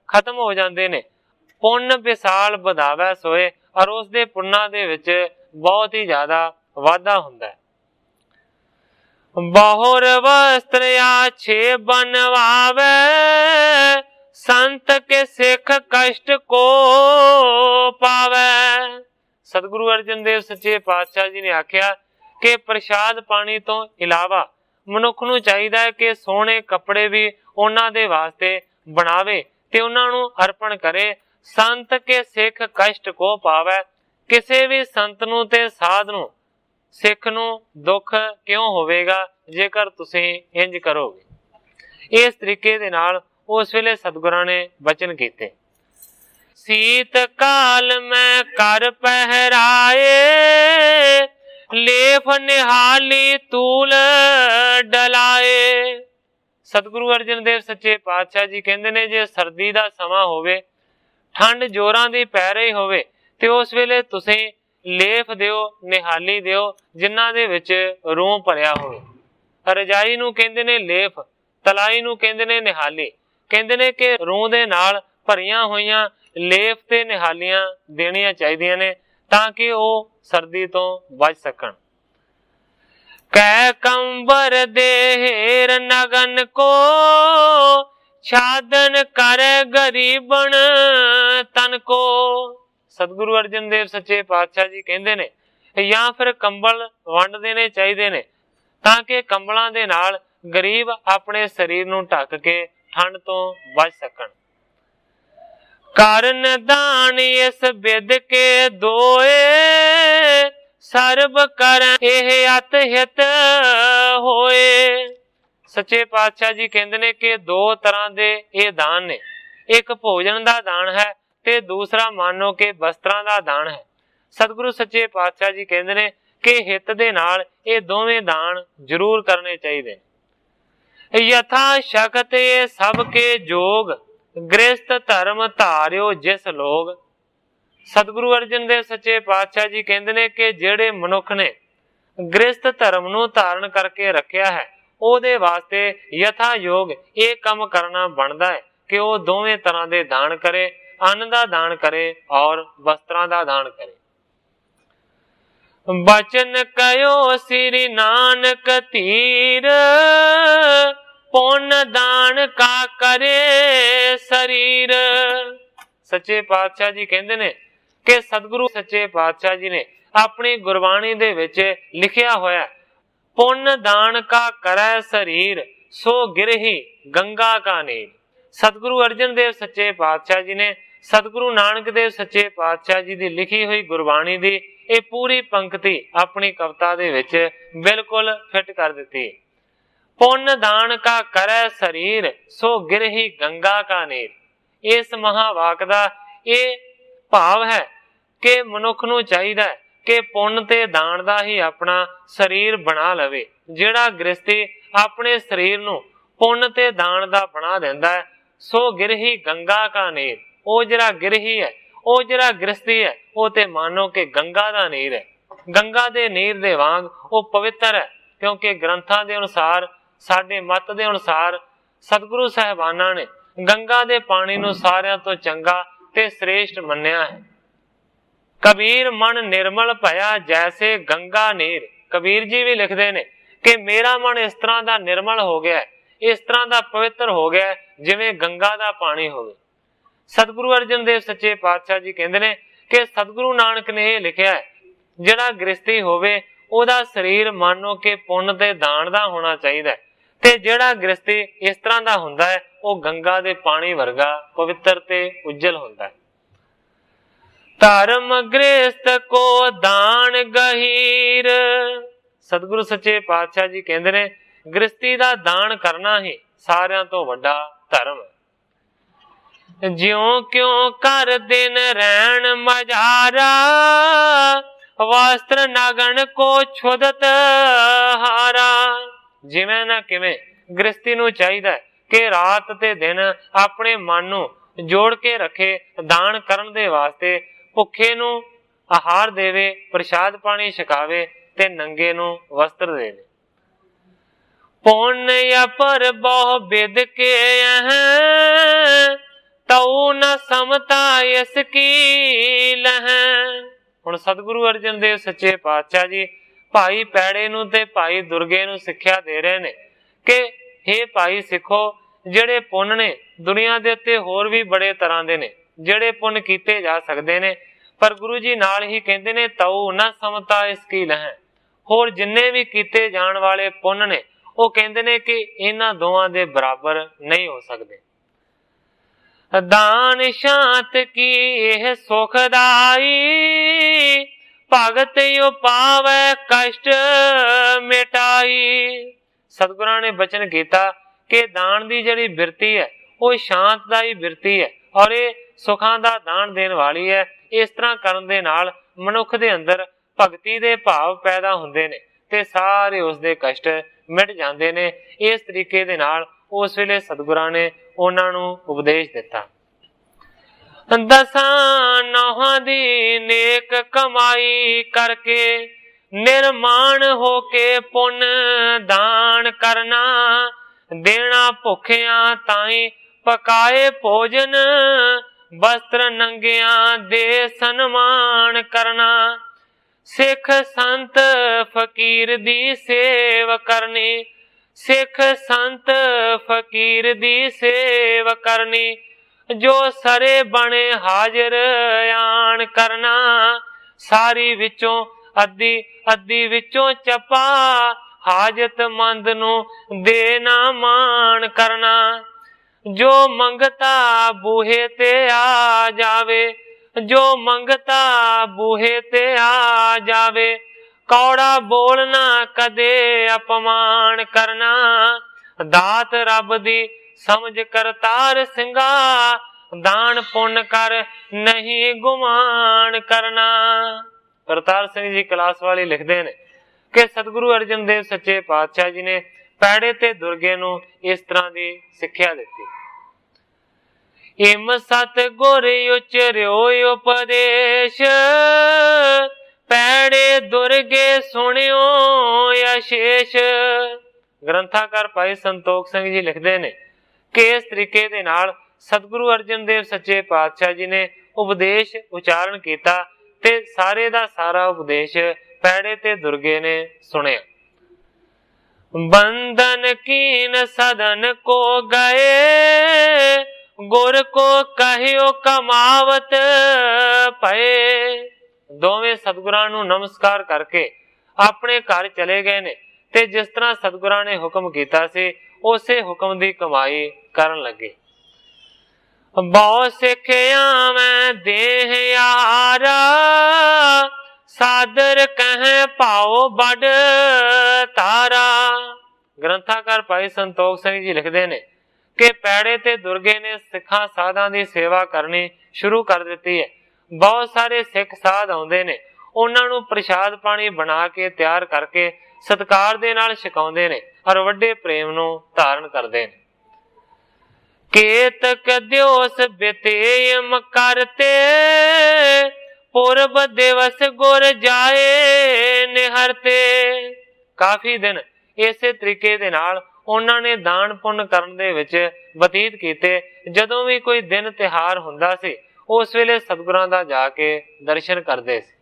ਖਤਮ ਹੋ ਜਾਂਦੇ ਨੇ। ਪੁੰਨ ਵਿਸਾਲ ਵਧਾਵੇ ਸੋਏ, ਔਰ ਉਸ ਦੇ ਪੁੰਨਾਂ ਦੇ ਵਿੱਚ ਬਹੁਤ ਹੀ ਜ਼ਿਆਦਾ ਵਾਧਾ ਹੁੰਦਾ ਹੈ। ਬਹੁਰ ਵਸਤਰ ਆਛੇ ਬਣਵਾਵੇ, ਸੰਤ ਕੇ ਸਿੱਖ ਕਸ਼ਟ ਕੋ ਪਾਵੇ। ਸਤਿਗੁਰੂ ਅਰਜਨ ਦੇਵ ਸੱਚੇ ਪਾਤਸ਼ਾਹ ਜੀ ਨੇ ਆਖਿਆ ਕਿ ਪ੍ਰਸ਼ਾਦ ਪਾਣੀ ਤੋਂ ਇਲਾਵਾ ਮਨੁੱਖ ਨੂੰ ਚਾਹੀਦਾ ਹੈ ਕਿ ਸੋਹਣੇ ਕੱਪੜੇ ਵੀ ਉਹਨਾਂ ਦੇ ਵਾਸਤੇ ਬਣਾਵੇ ਤੇ ਉਹਨਾਂ ਨੂੰ ਅਰਪਣ ਕਰੇ। ਸੰਤ ਕੇ ਸਿੱਖ ਕਸ਼ਟ ਕੋ ਪਾਵੇ। ਕਿਸੇ ਵੀ ਸੰਤ ਨੂੰ ਤੇ ਸਾਧ ਨੂੰ, ਸਿੱਖ ਨੂੰ ਦੁੱਖ ਕਿਉਂ ਹੋਵੇਗਾ ਜੇਕਰ ਤੁਸੀਂ ਇੰਜ ਕਰੋਗੇ। ਇਸ ਤਰੀਕੇ ਦੇ ਨਾਲ ਉਸ ਵੇਲੇ ਸਤਿਗੁਰਾਂ ਨੇ ਬਚਨ ਕੀਤੇ। ਸੀਤ ਕਾਲ ਮੈਂ ਕਰ ਪਹਿਰਾਏ, ਲੇਫ ਨਿਹਾਲੀ ਤੂਲ ਡਲਾਏ। ਸਤਿਗੁਰੂ ਅਰਜਨ ਦੇਵ ਸੱਚੇ ਪਾਤਸ਼ਾਹ ਜੀ ਕਹਿੰਦੇ ਨੇ, ਜੇ ਸਰਦੀ ਦਾ ਸਮਾਂ ਹੋਵੇ, ਠੰਡ ਜ਼ੋਰਾਂ ਦੀ ਪੈ ਰਹੀ ਹੋਵੇ, ਤੇ ਉਸ ਵੇਲੇ ਤੁਸੀਂ ਲੇਫ ਦਿਓ, ਨਿਹਾਲੀ ਦਿਓ, ਜਿਨ੍ਹਾਂ ਦੇ ਵਿੱਚ ਰੂੰ ਭਰਿਆ ਹੋਵੇ। ਰਜਾਈ ਨੂੰ ਕਹਿੰਦੇ ਨੇ ਲੇਫ, ਤਲਾਈ ਨੂੰ ਕਹਿੰਦੇ ਨੇ ਨਿਹਾਲੀ। ਕਹਿੰਦੇ ਨੇ ਕਿ ਰੂੰ ਦੇ ਨਾਲ ਭਰੀਆਂ ਹੋਈਆਂ ਲੇਫ ਤੇ ਨਿਹਾਲੀਆਂ ਦੇਣੀਆਂ ਚਾਹੀਦੀਆਂ ਨੇ, ਤਾਂ ਕਿ ਉਹ ਸਰਦੀ ਤੋਂ ਬਚ ਸਕਣ। ਕਹਿ ਕੰਬਰ ਦੇਰ ਨਗਨ ਕੋ ਛਾਦਨ ਕਰ ਗਰੀਬਨ ਤਨ ਕੋ। ਸਤਿਗੁਰੂ ਅਰਜਨ ਦੇਵ ਸੱਚੇ ਪਾਤਸ਼ਾਹ ਜੀ ਕਹਿੰਦੇ ਨੇ, ਜਾਂ ਫਿਰ ਕੰਬਲ ਵੰਡ ਦੇਣੇ ਚਾਹੀਦੇ ਨੇ, ਤਾਂ ਕਿ ਕੰਬਲਾਂ ਦੇ ਨਾਲ ਗਰੀਬ ਆਪਣੇ ਸਰੀਰ ਨੂੰ ਢੱਕ ਕੇ ਠੰਡ ਤੋਂ ਬਚ ਸਕਣ। ਕਰਨ ਦਾਨ ਇਸ ਬਿਦ ਕੇ ਦੋਏ, ਸਰਬ ਕਰ ਇਹ ਅਤ ਹਿਤ ਹੋਏ। ਸੱਚੇ ਪਾਤਸ਼ਾਹ ਜੀ ਕਹਿੰਦੇ ਨੇ ਕਿ ਦੋ ਤਰ੍ਹਾਂ ਦੇ ਇਹ ਦਾਨ ਨੇ, ਇੱਕ ਭੋਜਨ ਦਾ ਦਾਨ ਹੈ ਤੇ ਦੂਸਰਾ ਮਾਨੋ ਕਿ ਵਸਤਰਾਂ ਦਾ ਦਾਨ ਹੈ। ਸਤਿਗੁਰੂ ਸੱਚੇ ਪਾਤਸ਼ਾਹ ਜੀ ਕਹਿੰਦੇ ਨੇ ਕਿ ਹਿੱਤ ਦੇ ਨਾਲ ਇਹ ਦੋਵੇਂ ਦਾਨ ਜ਼ਰੂਰ ਕਰਨੇ ਚਾਹੀਦੇ ਨੇ। ਯਥਾ ਸ਼ਕਤ ਇਹ ਸਭ ਕੇ ਜੋਗ, ਗ੍ਰਸਤ ਧਰਮ ਧਾਰਿਓ ਜਿਸ ਲੋਗ। ਸਤਿਗੁਰੂ ਅਰਜਨ ਦੇਵ ਸੱਚੇ ਪਾਤਸ਼ਾਹ ਜੀ ਕਹਿੰਦੇ ਨੇ ਕਿ ਜਿਹੜੇ ਮਨੁੱਖ ਨੇ ਗ੍ਰਸਤ ਧਰਮ ਨੂੰ ਧਾਰਨ ਕਰਕੇ ਰੱਖਿਆ ਹੈ, ਉਹਦੇ ਵਾਸਤੇ ਯਥਾ ਯੋਗ ਇਹ ਕੰਮ ਕਰਨਾ ਬਣਦਾ ਹੈ ਕਿ ਉਹ ਦੋਵੇਂ ਤਰ੍ਹਾਂ ਦੇ ਦਾਨ ਕਰੇ, ਅੰਨ ਦਾ ਦਾਨ ਕਰੇ ਔਰ ਵਸਤਰਾਂ ਦਾ ਦਾਨ ਕਰੇ। ਬਚਨ ਕਯੋ ਸ੍ਰੀ ਨਾਨਕ ਧੀਰ, ਪੁੰਨ ਦਾਨ ਕਾ ਕਰੇ ਸਰੀਰ। ਸੱਚੇ ਪਾਤਸ਼ਾਹ ਜੀ ਕਹਿੰਦੇ ਨੇ ਕਿ ਸਤਿਗੁਰੂ ਸੱਚੇ ਪਾਤਸ਼ਾਹ ਜੀ ਨੇ ਆਪਣੀ ਗੁਰਬਾਣੀ ਦੇ ਵਿੱਚ ਲਿਖਿਆ ਹੋਇਆ, ਪੁੰਨ ਦਾਨ ਕਾ ਕਰੈ ਸਰੀਰ, ਸੋ ਗਿਰਹੀ ਗੰਗਾ ਕਾ ਨੀਰ। ਸਤਿਗੁਰੂ ਅਰਜਨ ਦੇਵ ਸੱਚੇ ਪਾਤਸ਼ਾਹ ਜੀ ਨੇ ਸਤਿਗੁਰੂ ਨਾਨਕ ਦੇਵ ਸੱਚੇ ਪਾਤਸ਼ਾਹ ਜੀ ਦੀ ਲਿਖੀ ਹੋਈ ਗੁਰਬਾਣੀ ਦੀ ਇਹ ਪੂਰੀ ਪੰਕਤੀ ਆਪਣੀ ਕਵਿਤਾ ਦੇ ਵਿੱਚ ਬਿਲਕੁਲ ਫਿੱਟ ਕਰ ਦਿੱਤੀ। ਪੁੰਨ ਦਾਨ ਕਾ ਕਰੈ ਸਰੀਰ, ਸੋ ਗਿਰਹੀ ਗੰਗਾ ਕਾ ਨੀਰ। ਇਸ ਮਹਾਵਾਕ ਦਾ ਇਹ ਭਾਵ ਹੈ ਕਿ ਮਨੁੱਖ ਨੂੰ ਚਾਹੀਦਾ ਹੈ ਕਿ ਪੁੰਨ ਤੇ ਦਾਨ ਦਾ ਹੀ ਆਪਣਾ ਸਰੀਰ ਬਣਾ ਲਵੇ। ਜਿਹੜਾ ਗ੍ਰਸਤੀ ਆਪਣੇ ਸਰੀਰ ਨੂੰ ਪੁੰਨ ਤੇ ਦਾਨ ਦਾ ਬਣਾ ਦਿੰਦਾ ਹੈ, ਸੋ ਗਿਰਹੀ ਗੰਗਾ ਕਾ ਨੀਰ। ਉਹ ਜਿਹੜਾ ਗਿਰਹੀ ਹੈ, ਉਹ ਜਿਹੜਾ ਗ੍ਰਸਤੀ ਹੈ, ਉਹ ਤੇ ਮਾਨੋ ਕਿ ਗੰਗਾ ਦਾ ਨੀਰ ਹੈ। ਗੰਗਾ ਦੇ ਨੀਰ ਦੇ ਵਾਂਗ ਉਹ ਪਵਿੱਤਰ ਹੈ, ਕਿਉਂਕਿ ਗ੍ਰੰਥਾਂ ਦੇ ਅਨੁਸਾਰ, ਸਾਡੇ ਮਤ ਦੇ ਅਨੁਸਾਰ ਸਤਿਗੁਰੂ ਸਾਹਿਬਾਨਾਂ ਨੇ ਗੰਗਾ ਦੇ ਪਾਣੀ ਨੂੰ ਸਾਰਿਆਂ ਤੋਂ ਚੰਗਾ ਤੇ ਸ੍ਰੇਸ਼ਟ ਮੰਨਿਆ ਹੈ। ਕਬੀਰ ਮਨ ਨਿਰਮਲ ਭਇਆ ਜੈਸੇ ਗੰਗਾ ਨੀਰ। ਕਬੀਰ ਜੀ ਵੀ ਲਿਖਦੇ ਨੇ ਕਿ ਮੇਰਾ ਮਨ ਇਸ ਤਰ੍ਹਾਂ ਦਾ ਨਿਰਮਲ ਹੋ ਗਿਆ, ਇਸ ਤਰ੍ਹਾਂ ਦਾ ਪਵਿੱਤਰ ਹੋ ਗਿਆ ਜਿਵੇਂ ਗੰਗਾ ਦਾ ਪਾਣੀ ਹੋਵੇ। ਸਤਿਗੁਰੂ ਅਰਜਨ ਦੇਵ ਸੱਚੇ ਪਾਤਸ਼ਾਹ ਜੀ ਕਹਿੰਦੇ ਨੇ ਕਿ ਸਤਿਗੁਰੂ ਨਾਨਕ ਨੇ ਇਹ ਲਿਖਿਆ ਹੈ, ਜਿਹੜਾ ਗ੍ਰਸਤੀ ਹੋਵੇ ਉਹਦਾ ਸਰੀਰ ਮਾਨੋ ਕਿ ਪੁੰਨ ਤੇ ਦਾਨ ਦਾ ਹੋਣਾ ਚਾਹੀਦਾ, ਤੇ ਜਿਹੜਾ ਗ੍ਰਸਤੀ ਇਸ ਤਰ੍ਹਾਂ ਦਾ ਹੁੰਦਾ ਹੈ ਉਹ ਗੰਗਾ ਦੇ ਪਾਣੀ ਵਰਗਾ ਪਵਿੱਤਰ ਤੇ ਉਜਲ ਹੁੰਦਾ ਹੈ। ਧਰਮ ਗ੍ਰਸਤ ਕੋ ਦਾਨ ਗਹੀਰ। ਸਤਿਗੁਰੂ ਸੱਚੇ ਪਾਤਸ਼ਾਹ ਜੀ ਕਹਿੰਦੇ ਨੇ ਗ੍ਰਸਤੀ ਦਾ ਦਾਨ ਕਰਨਾ ਹੀ ਸਾਰਿਆਂ ਤੋਂ ਵੱਡਾ ਧਰਮ ਹੈ। ਜਿਉਂ ਕਿਉਂ ਕਰ ਦਿਨ ਰਹਿਣ ਮਝਾਰਾ, ਵਸਤਰ ਨਗਨ ਕੋ ਛੁਦਤ ਹਾਰਾ। ਜਿਵੇਂ ਨਾ ਕਿਵੇਂ ਗ੍ਰਸਤੀ ਨੂੰ ਚਾਹੀਦਾ ਕਿ ਰਾਤ ਤੇ ਦਿਨ ਆਪਣੇ ਮਨ ਨੂੰ ਜੋੜ ਕੇ ਰੱਖੇ ਦਾਨ ਕਰਨ ਦੇ ਵਾਸਤੇ। ਭੁੱਖੇ ਨੂੰ ਆਹਾਰ ਦੇਵੇ, ਪ੍ਰਸ਼ਾਦ ਪਾਣੀ ਛਕਾਵੇ ਤੇ ਨੰਗੇ ਨੂੰ ਵਸਤਰ ਦੇਵੇ। ਪੁੰਨ ਅਪਰ ਬਹੁ ਬਿਦ ਕੇ ਤਉ ਨ ਸਮਤਾ ਇਸ ਕੀ ਲਹੈ। ਹੁਣ ਸਤਿਗੁਰੂ ਅਰਜਨ ਦੇਵ ਸੱਚੇ ਪਾਤਸ਼ਾਹ ਜੀ ਭਾਈ ਪੈੜੇ ਨੂੰ ਤੇ ਭਾਈ ਦੁਰਗੇ ਨੂੰ ਸਿੱਖਿਆ ਦੇ ਰਹੇ ਨੇ ਕਿ ਹੇ ਭਾਈ ਸਿੱਖੋ, ਜਿਹੜੇ ਪੁੰਨ ਨੇ ਦੁਨੀਆ ਦੇ ਉੱਤੇ ਹੋਰ ਵੀ ਬੜੇ ਤਰ੍ਹਾਂ ਦੇ ਨੇ, ਜਿਹੜੇ ਪੁੰਨ ਕੀਤੇ ਜਾ ਸਕਦੇ ਨੇ, ਪਰ ਗੁਰੂ ਜੀ ਨਾਲ ਹੀ ਕਹਿੰਦੇ ਨੇ ਤਉ ਨ ਸਮਤਾ ਇਸ ਕੀ ਲਹੈ। ਹੋਰ ਜਿੰਨੇ ਵੀ ਕੀਤੇ ਜਾਣ ਵਾਲੇ ਪੁੰਨ ਨੇ, ਉਹ ਕਹਿੰਦੇ ਨੇ ਕਿ ਇਹਨਾਂ ਦੋਵਾਂ ਦੇ ਬਰਾਬਰ ਨਹੀਂ ਹੋ ਸਕਦੇ। ਦਾਨ ਸ਼ਾਂਤ ਕੀ ਇਹ ਸੁਖਦਾਈ, ਭਗਤ ਉਪਾਵੈ ਕਸ਼ਟ ਮਿਟਾਈ। ਸਤਿਗੁਰਾਂ ਨੇ ਬਚਨ ਕੀਤਾ ਕਿ ਦਾਨ ਦੀ ਜਿਹੜੀ ਬਿਰਤੀ ਹੈ ਉਹ ਸ਼ਾਂਤਦਾਈ ਬਿਰਤੀ ਹੈ ਔਰ ਇਹ ਸੁਖਾਂ ਦਾ ਦਾਨ ਦੇਣ ਵਾਲੀ ਹੈ। ਇਸ ਤਰ੍ਹਾਂ ਕਰਨ ਦੇ ਨਾਲ ਮਨੁੱਖ ਦੇ ਅੰਦਰ ਭਗਤੀ ਦੇ ਭਾਵ ਪੈਦਾ ਹੁੰਦੇ ਨੇ ਤੇ ਸਾਰੇ ਉਸਦੇ ਕਸ਼ਟ ਮਿਟ ਜਾਂਦੇ ਨੇ। ਇਸ ਤਰੀਕੇ ਦੇ ਨਾਲ ਉਸ ਵੇਲੇ ਸਤਿਗੁਰਾਂ ਨੇ ਉਹਨਾਂ ਨੂੰ ਉਪਦੇਸ਼ ਦਿੱਤਾ। ਦਸਾਂ ਨੌਹਾਂ ਦੀ ਨੇਕ ਕਮਾਈ ਕਰਕੇ ਨਿਰਮਾਣ ਹੋ ਕੇ ਪੁੰਨ ਦਾਨ ਕਰਨਾ, ਦੇਣਾ ਭੁੱਖਿਆਂ ਤਾਈਂ ਪਕਾਏ ਭੋਜਨ, ਵਸਤਰ ਨੰਗਿਆਂ ਦੇ ਸਨਮਾਨ ਕਰਨਾ, ਸਿੱਖ ਸੰਤ ਫਕੀਰ ਦੀ ਸੇਵ ਕਰਨੀ, ਸਿੱਖ ਸੰਤ ਫਕੀਰ ਦੀ ਸੇਵ ਕਰਨੀ, ਜੋ ਸਰੇ ਬਣੇ ਹਾਜ਼ਰ ਆਣ ਕਰਨਾ, ਸਾਰੀ ਵਿੱਚੋਂ ਅੱਧੀ ਵਿੱਚੋਂ ਚੱਪਾ, ਹਾਜਤ ਮੰਦ ਨੂੰ ਦੇ ਨਾ ਮਾਣ ਕਰਨਾ, ਜੋ ਮੰਗਤਾ ਬੂਹੇ ਤੇ ਆ ਜਾਵੇ, ਜੋ ਮੰਗਤਾ ਬੂਹੇ ਤੇ ਆ ਜਾਵੇ, ਕੌੜਾ ਬੋਲਣਾ ਕਦੇ ਅਪਮਾਨ ਕਰਨਾ, ਦਾਤ ਰੱਬ ਦੀ ਸਮਝ ਕਰਤਾਰ ਸਿੰਘਾ, ਦਾਨ ਪੁੰਨ ਕਰ ਨਹੀਂ ਗੁਮਾਨ ਕਰਨਾ। ਕਰਤਾਰ ਸਿੰਘ ਜੀ ਕਲਾਸਵਾਲੀ ਲਿਖਦੇ ਨੇ ਕਿ ਸਤਿਗੁਰੂ ਅਰਜਨ ਦੇਵ ਸੱਚੇ ਪਾਤਸ਼ਾਹ ਜੀ ਨੇ ਪੈੜੇ ਤੇ ਦੁਰਗੇ ਨੂੰ ਇਸ ਤਰ੍ਹਾਂ ਦੀ ਸਿੱਖਿਆ ਦਿੱਤੀ। ਇਮ ਸਤ ਗੁਰ ਉਚਰਿਓ ਉਪਦੇਸ਼, ਪੈੜੇ ਦੁਰਗੇ ਸੁਣਿਓ ਅਸ਼ੇਸ਼। ਗ੍ਰੰਥਾਕਾਰ ਭਾਈ ਸੰਤੋਖ ਸਿੰਘ ਜੀ ਲਿਖਦੇ ਨੇ ਕਿ ਇਸ ਤਰੀਕੇ ਦੇ ਨਾਲ ਸਤਿਗੁਰੂ ਅਰਜਨ ਦੇਵ ਸੱਚੇ ਪਾਤਸ਼ਾਹ ਜੀ ਨੇ ਉਪਦੇਸ਼ ਉਚਾਰਨ ਕੀਤਾ ਤੇ ਸਾਰੇ ਦਾ ਸਾਰਾ ਉਪਦੇਸ਼ ਪੈੜੇ ਤੇ ਦੁਰਗੇ ਨੇ ਸੁਣਿਆ। ਬੰਧਨ ਕੀਨ ਸਦਨ ਕੋ ਗਏ, ਗੁਰ ਕੋ ਕਹਿਓ ਕਮਾਵਤ ਪਏ। ਦੋਵੇਂ ਸਤਿਗੁਰਾਂ ਨੂੰ ਨਮਸਕਾਰ ਕਰਕੇ ਆਪਣੇ ਘਰ ਚਲੇ ਗਏ ਨੇ ਤੇ ਜਿਸ ਤਰ੍ਹਾਂ ਸਤਿਗੁਰਾਂ ਨੇ ਹੁਕਮ ਕੀਤਾ ਸੀ ਉਸੇ ਹੁਕਮ ਦੀ ਕਮਾਈ ਕਰਨ ਲੱਗੇ। ਬਹੁ ਸਿੱਖਿਆ ਮੈਂ ਦੇਹ ਯਾਰਾ, ਸਾਦਰ ਕਹਿ ਭਾਉ ਵੱਡ ਤਾਰਾ। ਗ੍ਰੰਥਾਕਾਰ ਭਾਈ ਸੰਤੋਖ ਸਿੰਘ ਜੀ ਲਿਖਦੇ ਨੇ ਕਿ ਪੈੜੇ ਤੇ ਦੁਰਗੇ ਨੇ ਸਿੱਖਾਂ ਸਾਧਾਂ ਦੀ ਸੇਵਾ ਕਰਨੀ ਸ਼ੁਰੂ ਕਰ ਦਿੱਤੀ ਹੈ। ਬਹੁਤ ਸਾਰੇ ਸਿੱਖ ਸਾਧ ਆਉਂਦੇ ਨੇ, ਉਹਨਾਂ ਨੂੰ ਪ੍ਰਸ਼ਾਦ ਪਾਣੀ ਬਣਾ ਕੇ ਤਿਆਰ ਕਰਕੇ ਸਤਿਕਾਰ ਦੇ ਨਾਲ ਛਕਾਉਂਦੇ ਨੇ ਔਰ ਵੱਡੇ ਪ੍ਰੇਮ ਨੂੰ ਧਾਰਨ ਕਰਦੇ ਨੇ। ਕੇਤਕ ਦਿਵਸ ਬਿਤੇਮ ਕਰਤੇ, ਪੁਰਬ ਦਿਵਸ ਗੁਰ ਜਾਏ ਨਿਹਰਤੇ। ਕਾਫੀ ਦਿਨ ਇਸੇ ਤਰੀਕੇ ਦੇ ਨਾਲ ਉਹਨਾਂ ਨੇ ਦਾਨ ਪੁੰਨ ਕਰਨ ਦੇ ਵਿੱਚ ਬਤੀਤ ਕੀਤੇ। ਜਦੋਂ ਵੀ ਕੋਈ ਦਿਨ ਤਿਉਹਾਰ ਹੁੰਦਾ ਸੀ ਉਸ ਵੇਲੇ ਸਤਿਗੁਰਾਂ ਦਾ ਜਾ ਕੇ ਦਰਸ਼ਨ ਕਰਦੇ ਸੀ।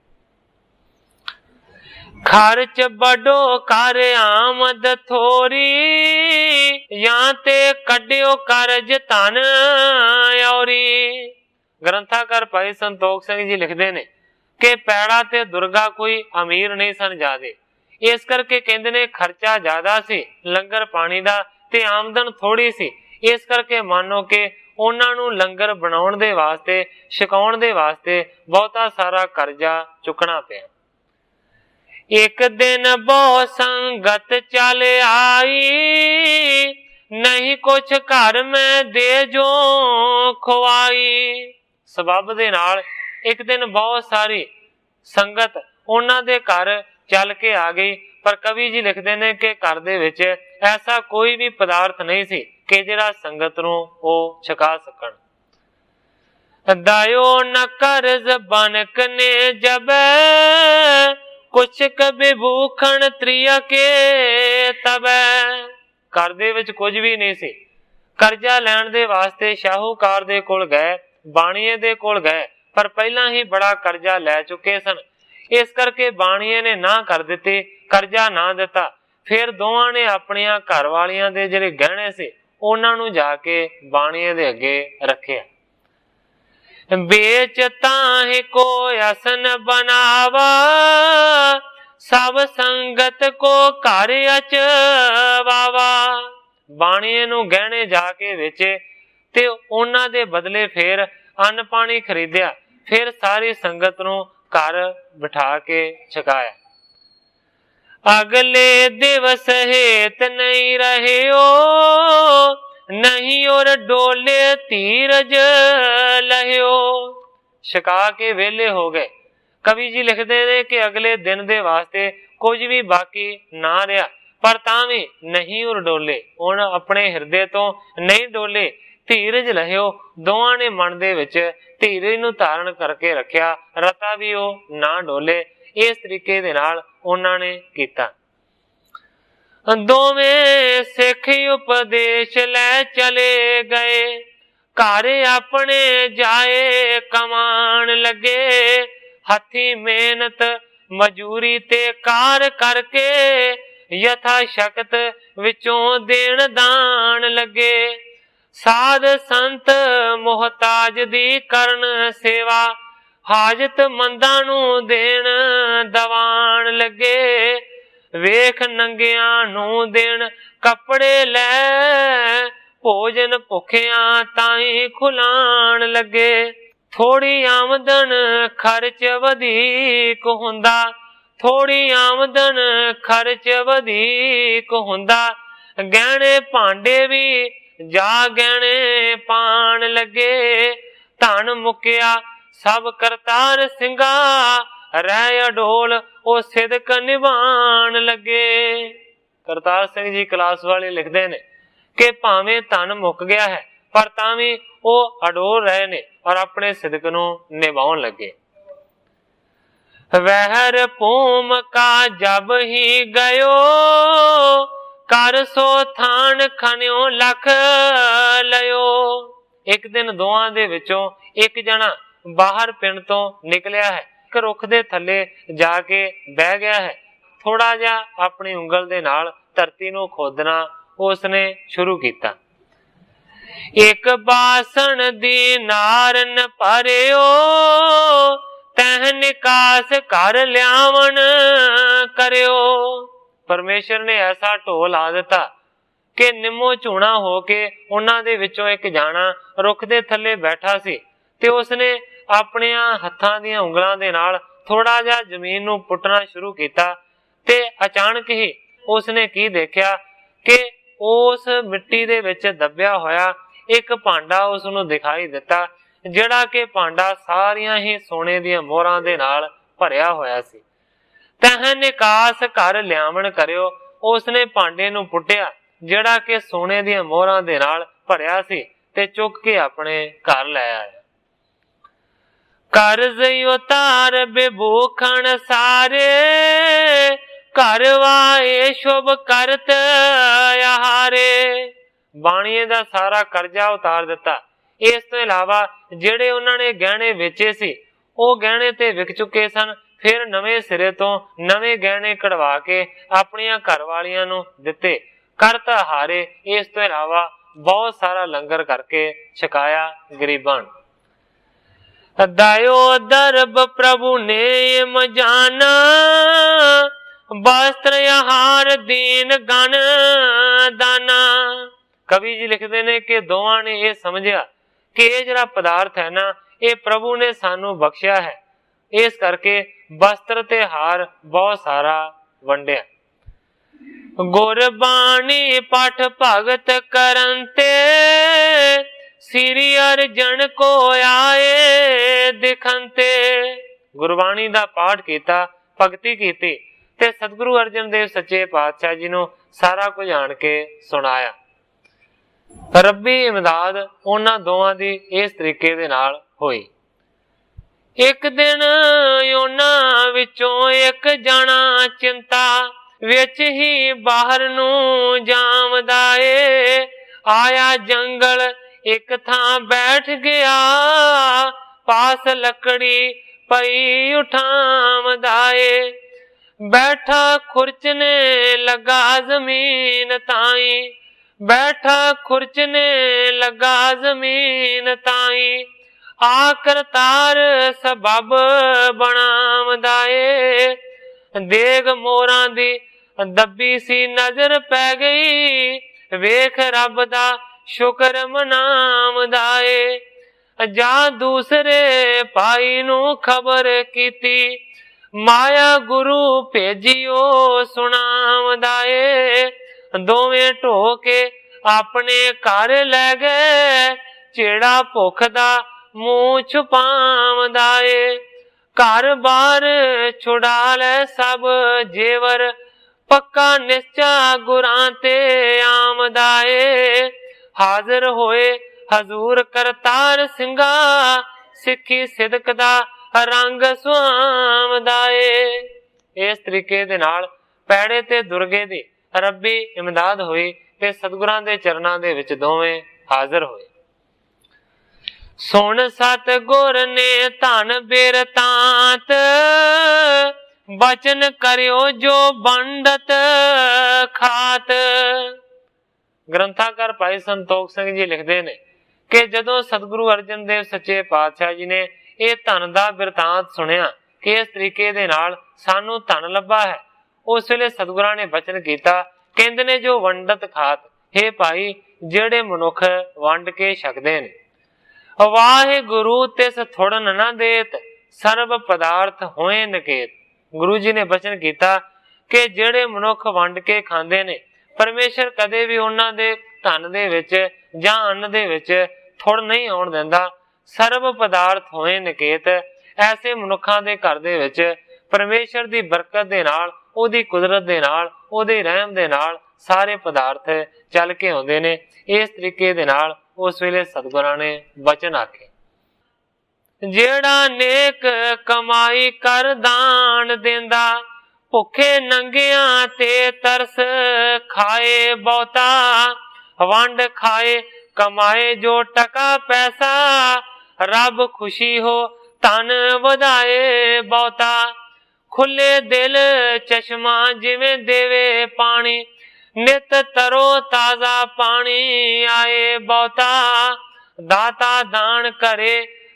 ਖਰਚ ਵੱਡੋ ਕਰ ਆਮਦ ਥੋਰੀ, ਜਾਂ ਤੇ ਕੱਢਿਓ ਕਰਜ ਧਨ ਔਰੀ। ਗ੍ਰੰਥਾਕਾਰ ਭਾਈ ਸੰਤੋਖ ਸਿੰਘ ਜੀ ਲਿਖਦੇ ਨੇ ਕਿ ਪੈੜਾ ਤੇ ਦੁਰਗਾ ਕੋਈ ਅਮੀਰ ਨਹੀਂ ਸਨ ਜਾਦੇ, ਇਸ ਕਰਕੇ ਕਹਿੰਦੇ ਨੇ ਖਰਚਾ ਜ਼ਿਆਦਾ ਸੀ ਲੰਗਰ ਪਾਣੀ ਦਾ ਤੇ ਆਮਦਨ ਥੋੜੀ ਸੀ। ਇਸ ਕਰਕੇ ਮੰਨੋ ਕਿ ਉਹਨਾਂ ਨੂੰ ਲੰਗਰ ਬਣਾਉਣ ਦੇ ਵਾਸਤੇ, ਛਕਾਉਣ ਦੇ ਵਾਸਤੇ ਬਹੁਤਾ ਸਾਰਾ ਕਰਜ਼ਾ ਚੁੱਕਣਾ ਪਿਆ। ਇੱਕ ਦਿਨ ਬਹੁ ਸੰਗਤ ਚਲ ਆਈ, ਨਹੀਂ ਕੁਛ ਘਰ ਮੈਂ ਦੇ ਜੋ ਖਵਾਈ। ਸਬਬ ਦੇ ਨਾਲ ਇੱਕ ਦਿਨ ਬਹੁਤ ਸਾਰੀ ਸੰਗਤ ਉਹਨਾਂ ਦੇ ਘਰ ਚੱਲ ਕੇ ਆ ਗਈ, ਪਰ ਕਵੀ ਜੀ ਲਿਖਦੇ ਨੇ ਕਿ ਘਰ ਦੇ ਵਿੱਚ ਐਸਾ ਕੋਈ ਵੀ ਪਦਾਰਥ ਨਹੀਂ ਸੀ ਕਿ ਜਿਹੜਾ ਸੰਗਤ ਨੂੰ ਉਹ ਛਕਾ ਸਕਣ। ਦਾਇਓ ਨ ਕਰਜ਼ ਬਨਕ ਨੇ ਜਬੈ, ਕੁਛ ਕਬੇ ਭੂਖਣ ਤ੍ਰਿਆ ਕੇ ਤਬੈ। ਘਰ ਦੇ ਵਿੱਚ ਕੁਝ ਵੀ ਨਹੀਂ ਸੀ। ਕਰਜ਼ਾ ਲੈਣ ਦੇ ਵਾਸਤੇ ਸ਼ਾਹੂਕਾਰ ਦੇ ਕੋਲ ਗਏ, ਬਾਣੀਏ ਦੇ ਕੋਲ ਗਏ, ਪਰ ਪਹਿਲਾਂ ਹੀ ਬੜਾ ਕਰਜ਼ਾ ਲੈ ਚੁੱਕੇ ਸਨ। ਇਸ ਕਰਕੇ ਬਾਣੀਏ ਨੇ ਨਾ ਕਰ ਦਿੱਤੀ, ਕਰਜ਼ਾ ਨਾ ਦਿੱਤਾ। ਫਿਰ ਦੋਵਾਂ ਨੇ ਆਪਣੀਆਂ ਘਰ ਵਾਲੀਆਂ ਦੇ ਜਿਹੜੇ ਗਹਿਣੇ ਸੀ ਉਹਨਾਂ ਨੂੰ ਜਾ ਕੇ ਬਾਣੀਏ ਦੇ ਅੱਗੇ ਰੱਖਿਆ। ਵੇਚ ਤਾਹਿ ਕੋ ਅਸਨ ਬਨਾਵਾ, ਸਭ ਸੰਗਤ ਕੋ ਘਰ ਅਚਵਾਵਾ। ਬਾਣੀਏ ਨੂੰ ਗਹਿਣੇ ਜਾ ਕੇ ਵੇਚੇ ਤੇ ਉਹਨਾਂ ਦੇ ਬਦਲੇ ਫਿਰ ਅੰਨ ਪਾਣੀ ਖਰੀਦਿਆ, ਫਿਰ ਸਾਰੀ ਸੰਗਤ ਨੂੰ ਘਰ ਬਿਠਾ ਕੇ ਛਕਾਇਆ। ਅਗਲੇ ਦਿਵਸ ਹੇਤ ਨਹੀਂ ਰਹਿਓ, ਨਹੀਂ ਔਰ ਡੋਲੇ ਧੀਰਜ ਲਹਿਓ। ਛਕਾ ਕੇ ਵਿਹਲੇ ਹੋ ਗਏ, कवि जी लिखते हैं कि अगले दिन दे वास्ते कुछ भी बाकी ना रहा, पर तां भी नहीं उर डोले। हुण अपने हिरदे तो नहीं डोले, धीरज रहियो। दोवां ने मन दे विच धीरज नूं धारण करके रखिया, रता भी वो ना डोले। इस तरीके दे नाल उन्हां ने कीता। दोवें सिख उपदेश लै चले गए, घर अपने जाए कमान लगे। हथी मेहनत मजूरी ते कार करके, यथा शक्त विचों देण दान लगे। साध संत मोहताज दी करन सेवा, हाजत मंदा नूं देण दवान लगे। वेख नंगिया नूं देण कपड़े लै, भोजन भुखिया ताई खुलान लगे। थोड़ी आमदन खर्च वधीक हुंदा, थोड़ी आमदन खर्च वधीक हुंदा। गहने भांडे भी जा गहने पान लगे। धन मुकिया सब करतार सिंगा, रह अडोल ओ सिदक निभान लगे। करतार सिंह जी क्लास वाले लिखते ने कि भावें धन मुक गया है, पर तां भी वो अडोल रहे ने और अपने सिदक नूं निभाउण लगे। वहर पूम का जब ही गयो, कर सो थान खनियो लख लयो। एक दिन दोवां दे विचों एक जना बाहर पिंड तो निकलिया है, एक रुख दे थल्ले जाके बह गया है। थोड़ा जा अपनी उंगल दे नाल धरती नूं खोदना उसने शुरू किया। एक बासन दी नारन भरियो, तह निकास कर लियावन करियो। परमेश्वर ने ऐसा ढो ला दिता कि निम्मो झूणा हो के उन्हां दे विचों एक जाना रुख दे थल्ले बैठा सी, ते उसने अपने हत्थां दीआं उंगलां दे नाल थोड़ा जा जमीन नूं पुट्टना शुरू किया। ते अचानक ही उसने की देखिया कि उस मिट्टी दे विच दबिया होया एक भांडा उसनूं दिखाई दिता, जिहड़ा कि भांडा सारियां ही सोने दीआं मोहरां दे नाल भरिया होया सी। तह निकास कर लियावण करियो। उसने भांडे नूं पुट्टिया जिहड़ा कि सोने दीआं मोहरां दे नाल भरिया सी, ते चुक के अपने घर लै आया। कर्ज उतार विभूखण सारे, घर वाए शुभ करत आहारे। बाणीए दा सारा करजा उतार दिता। इस तो इलावा जिहड़े उन्हां ने गहने वेचे सी, ਉਹ गहने ते विक चुके सन। फिर नवे सिरे तो नवे गहने कढ़वा के अपनियां घरवालियां नूं दिते। करत हारे इस तो इलावा बहुत सारा लंगर करके छकाया गरीबां नूं। दयो दरब प्रभु नेम जाना, वस्त्र आहार दीन गण दाना। कवि जी लिखते ने कि दोवां ने यह समझिया कि यह जिहड़ा पदार्थ है ना, ये प्रभु ने सानू बख्शिया है। इस करके वस्त्र ते हार बहुत सारा वंडिया। गुरबाणी पाठ भगत करंते, श्री अर्जन को आए दिखंते। गुरबाणी दा पाठ कीता, भगती कीती ते सतगुरु अर्जन देव सच्चे पातशाह जी नूं सारा कुछ आण के सुनाया। रब्बी इमदाद उन्हां दोवां दी इस तरीके दे नाल होई। एक दिन उन्हां विचों एक जाना चिंता विच ही बाहर नूं जामदा ए। आया जंगल एक थां बैठ गया, पास लकड़ी पई उठामदा ए। बैठा खुरचने लगा जमीन ताई, बैठा खुरचने लगा जमीन ताई। आकरतार सबब बनावदा ए। देग मोरां दी दब्बी सी नजर पै गई, वेख रब दा शुक्र मनावदा ए। जा दूसरे भाई नूं खबर कीती, माया गुरु भेजियो सुनावदा ए। दोवें ढो के अपने घर लै गए, चेड़ा भुख दा मूंह छुपावदा ए। घर बार छुड़ा लै सब जेवर, पक्का निश्चा गुरां ते आमदाए। हाजिर होए हजूर करतार सिंघा, सिखी सिदक दा रंग सुहावदाए। इस तरीके दे नाल पैड़े ते दुर्गे दी रब्बी इमदाद होई ते सतगुरां दे चरनां दे विच दोवें हाजिर होए। सुन सतगुर ने धन बिरतांत, बचन करियो जो वंडत खात। ग्रंथाकार भाई संतोख सिंह जी लिखते ने कि जदों सतगुरु अर्जन देव सच्चे पातशाह जी ने यह धन का बिरतांत सुनिया कि इस तरीके दे नाल सानू धन लभा है, उस वेले सतगुरां ने बचन किया, कहंदे ने जो वंडत खात, हे भाई जेड़े मनुख वंड के छकदे ने, वाहिगुरु तिस थोड़न न देत, सर्व पदार्थ होए नकेत। गुरु जी ने बचन किया कि जेड़े मनुख वंड के खांदे ने, परमेश्वर कदे भी उन्हां दे धन दे विच जां अन्न दे विच थोड़ नहीं आउण दिंदा। सर्व पदार्थ होए नकेत, ऐसे मनुखां दे घर दे विच परमेश्वर दी बरकत दे नाल, ओदी कुदरत दे नाल, ओदे रहम दे नाल सारे पदार्थ चल के आउंदे ने। इस तरीके दे नाल उस वेले सतगुरां ने वचन आखे, जेड़ा नेक कमाई कर दान देंदा, भुखे नंगियां ते तरस खाए बहुता, वंड खाए कमाए जो टका पैसा, रब खुशी हो धन वधाए बहुता। खुले दिल चश्मा जिवें देवे पानी, नित तरो ताजा पानी आए बहुता, दाता दान करे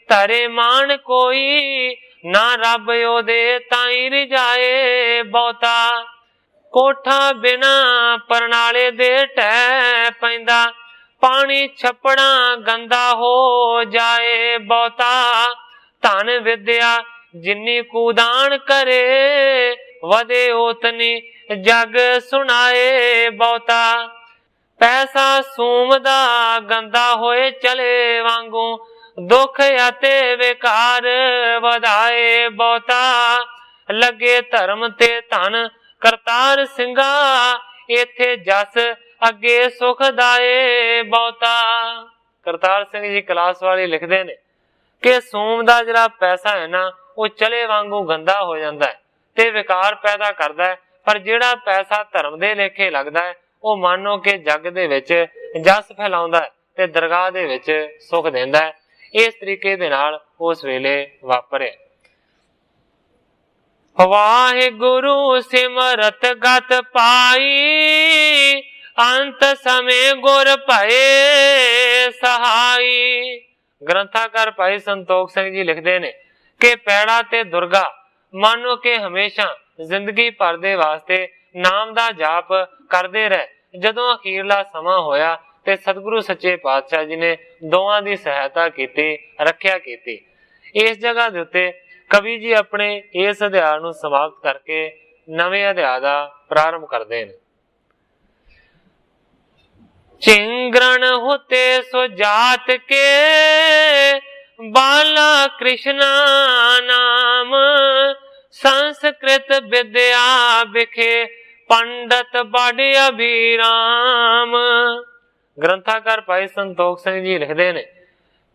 धरे मान कोई, ना रब ओदे ताई रिजाए बहुता। कोठा बिना परनाले दे टह पैंदा, पानी छपड़ा गंदा हो जाए बहुता, धन विद्या जिन्नी कूदान करे, वदे ओतनी जग सुनाए बहुता। पैसा सूमदा गंदा होए चले वांगू, दुख अते विकार वधाए बहुता, लगे धर्म ते धन करतार सिंघा, इथे जस अगे सुख दाए बहुता। करतार सिंह जी कलास वाले लिखते ने कि सूम दा जिहड़ा पैसा है ना, वो चले वांगू गंदा हो जाता है ते विकार पैदा करता है, पर जिहड़ा पैसा धर्म दे लेखे लगता है, वो मानो कि जग दे विच जस फैलाउंदा है ते दरगाह दे विच सुख दिंदा है। इस तरीके दे नाल उस वेले वापरे। वाहिगुरु सिमरत गत पाई, अंत समय गुर भये सहाई। ग्रंथाकार भाई संतोख सिंह जी लिखते ने कि पैड़ा ते दुर्गा मानो के हमेशा जिंदगी भर दे वास्ते नाम दा जाप करते रहे। जदों अखीरला समा होया ते सतगुरु सच्चे पातशाह जी ने दोवां दी सहायता की, रखिया की। इस जगह दे उत्ते कवि जी अपने इस अध्याय नूं समाप्त करके नवे अध्याय दा प्रारंभ करदे ने। चिंगरण होते सो जात के, बाला कृष्णा नाम, संस्कृत विद्या बिखे पंडित बड़ अभिराम। ग्रंथाकार भाई संतोख सिंह जी लिखते ने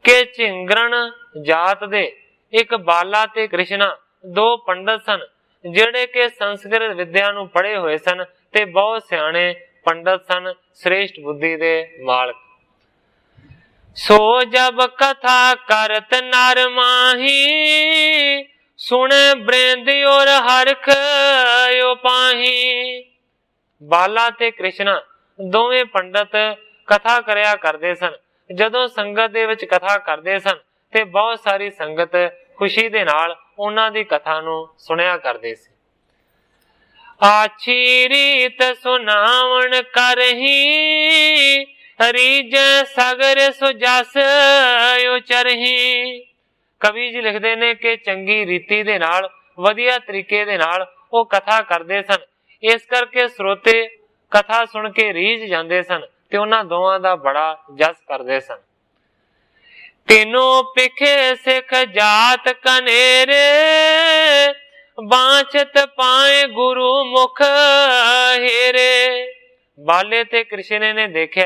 कि चिंगरण जात दे एक बाला ते कृष्णा दो पंडित सन, जेड़े के संस्कृत विद्या नूं पढ़े हुए सन ते बहुत सियाणे पंडित सन, श्रेष्ठ बुद्धि दे मालक। सो जब कथा करत नर माही, सुने बृंद और हरख उपाही। बाला ते कृष्णा दोवें पंडित कथा करया करदे सन। जदों संगत दे विच कथा करदे सन ते बहुत सारी संगत खुशी दे नाल उन्हां दी कथा नूं सुनिया करदे सी। आछी रीत सुनावण करही, रीज सगर सुजस उचरही। कवि जी लिखते ने कि चंगी रीति दे नाल, वधिया तरीके दे नाल वो कथा करदे सन, इस करके श्रोते कथा सुन के रीझ जांदे सन ते उन्हां दोवां दा बड़ा जस करदे सन। तीनों पिखे सिख जात कनेरे, बांछत पाए गुरु मुख हेरे। बाले ते कृष्ण ने देखा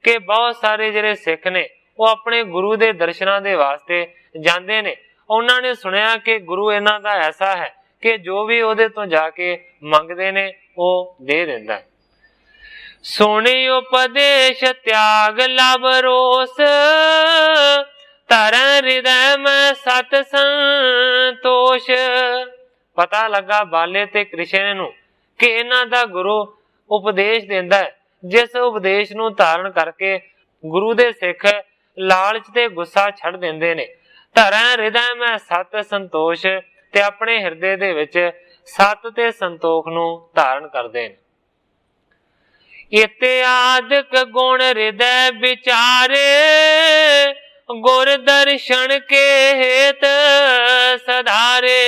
कि बहुत सारे ਜਿਹੜੇ सिख ने वो अपने गुरु के दर्शनों के वास्ते जाते ने। उन्होंने सुनिया कि गुरु इन्हां दा ऐसा है कि जो भी ਉਹਦੇ ਤੋਂ जाके मंगते ने वो दे दिंदा है। सुनी उपदेश त्याग लब रोस, धरै हृदय में सत संतोष। पता लगा बाले ते कृष्ण नूं कि इन्हां दा गुरु उपदेश दिंदा है, जिस उपदेश नूं धारण करके गुरु दे सिख लालच ते गुस्सा छड़ दिंदे ने। धरै हृदय में सत संतोष, ते अपने हिरदे दे विच सत ते संतोख नूं धारण करदे ने। इत्यादक गुण हृदय विचारे, गुर दर्शन के हेत सधारे।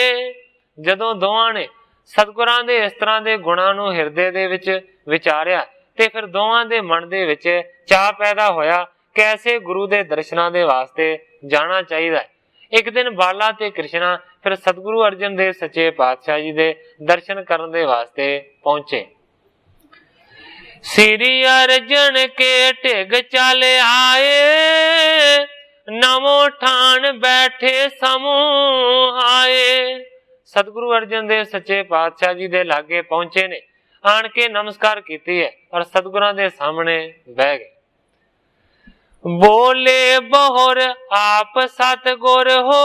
जदों दोवां ने सतगुरां दे इस तरह दे गुणां नूं हिरदे दे विच विचारिया ते फिर दोवां दे मन दे विच चाह पैदा होया कि ऐसे गुरु दे दर्शनां दे वास्ते जाना चाहिदा है। एक दिन बाला ते कृष्णा फिर सतगुरु अर्जन देव सच्चे पातशाह जी दे दर्शन करन दे वास्ते पहुंचे। श्री अर्जन के ढिग चल आए, नमो ठान बैठे समूह आए। सतगुरु अर्जन देव सच्चे पातशाह जी दे लागे पहुंचे ने, आन के नमस्कार कीती है और सतगुरां दे सामने बह गए। बोले बहुर आप सतगुर हो,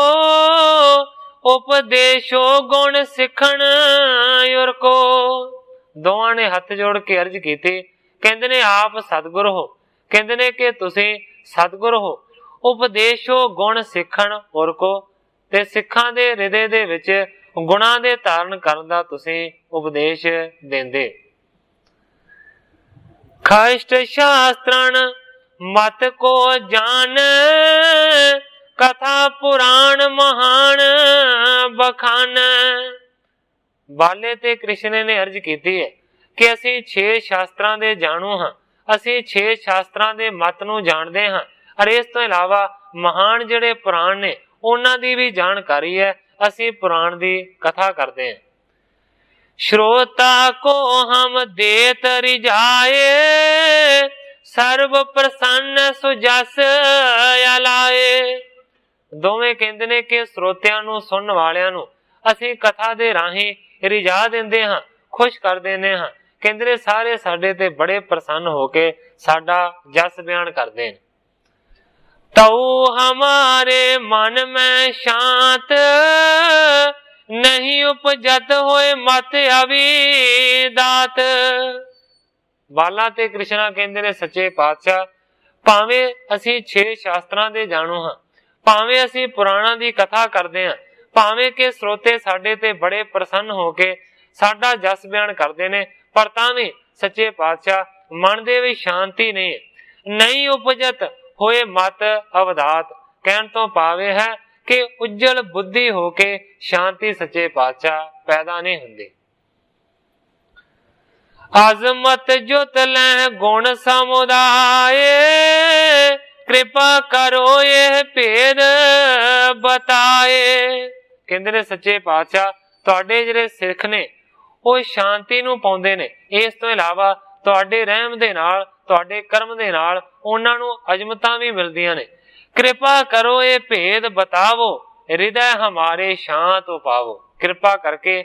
उपदेशो गुण सिखण उर को। दोवां ने हथ जोड़ के अर्ज की, कहंदे ने आप सतगुर हो, कहंदे ने कि तुसीं सतगुर हो, उपदेशो गुण सिखण उर को। ते सिखां दे हृदय दे विच गुणां दे धारण करन दा तुसीं उपदेश देंदे। खष्ट शास्त्रन मत को जान, कथा पुराण महान बखान। बाले ते कृष्ण ने अर्ज की है कि असीं 6 शास्त्रां दे जाणू हां, असीं 6 शास्त्रां दे मत नूं जाणदे हां, और इस तो इलावा महान जिहड़े पुराण ने उन्हां दी भी जानकारी है। असीं पुराण दी कथा करते हैं। श्रोता को हम देत रिझाए, सर्व प्रसन्न सुजस अलाए। दोवें कहंदे ने कि श्रोतिਆਂ ਨੂੰ सुनन वालिਆਂ ਨੂੰ ਅਸੀਂ कथा दे राहीं रिझा दिंदे हां, खुश कर दिंदे हां। कहंदे ने सारे साडे ते बड़े प्रसन्न हो के साडा जस बयान करदे ने। तऊ हमारे मन में शांत, नहीं उपजत होए मत अविदात। बाला ते कृष्णा कहंदे ने सच्चे पातशाह, भावें असीं 6 शास्त्रां दे जाणू हां, भावें असीं पुराणां दी कथा करदे हां, भावें कि श्रोते साडे ते बड़े प्रसन्न हो के साडा जस बयान करदे ने, पर तां भी सच्चे पातशाह मन दे विच शांति नहीं है। नहीं उपजत होए मत अवधात कहण तो भावे है कि उज्जल बुद्धि होके शांति सच्चे पातशाह पैदा नहीं हुंदी। अजमत जुत लै गुण समुदाय, कृपा करो यह भेद बताए। कहंदे ने सच्चे पातशाह तुहाडे जिहड़े सिख ने ਉਹ शांति ਨੂੰ ਪਾਉਂਦੇ ਨੇ। ਇਸ ਤੋਂ ਇਲਾਵਾ ਤੁਹਾਡੇ ਰਹਿਮ ਦੇ ਨਾਲ, ਤੁਹਾਡੇ ਕਰਮ ਦੇ ਨਾਲ ਉਹਨਾਂ ਨੂੰ ਅਜਮਤਾਂ ਵੀ ਮਿਲਦੀਆਂ ਨੇ। ਕਿਰਪਾ ਕਰੋ ਇਹ ਭੇਦ ਬਤਾਵੋ, ਹਿਰਦੈ ਹਮਾਰੇ ਸ਼ਾਂਤ ਪਾਵੋ। ਕਿਰਪਾ ਕਰਕੇ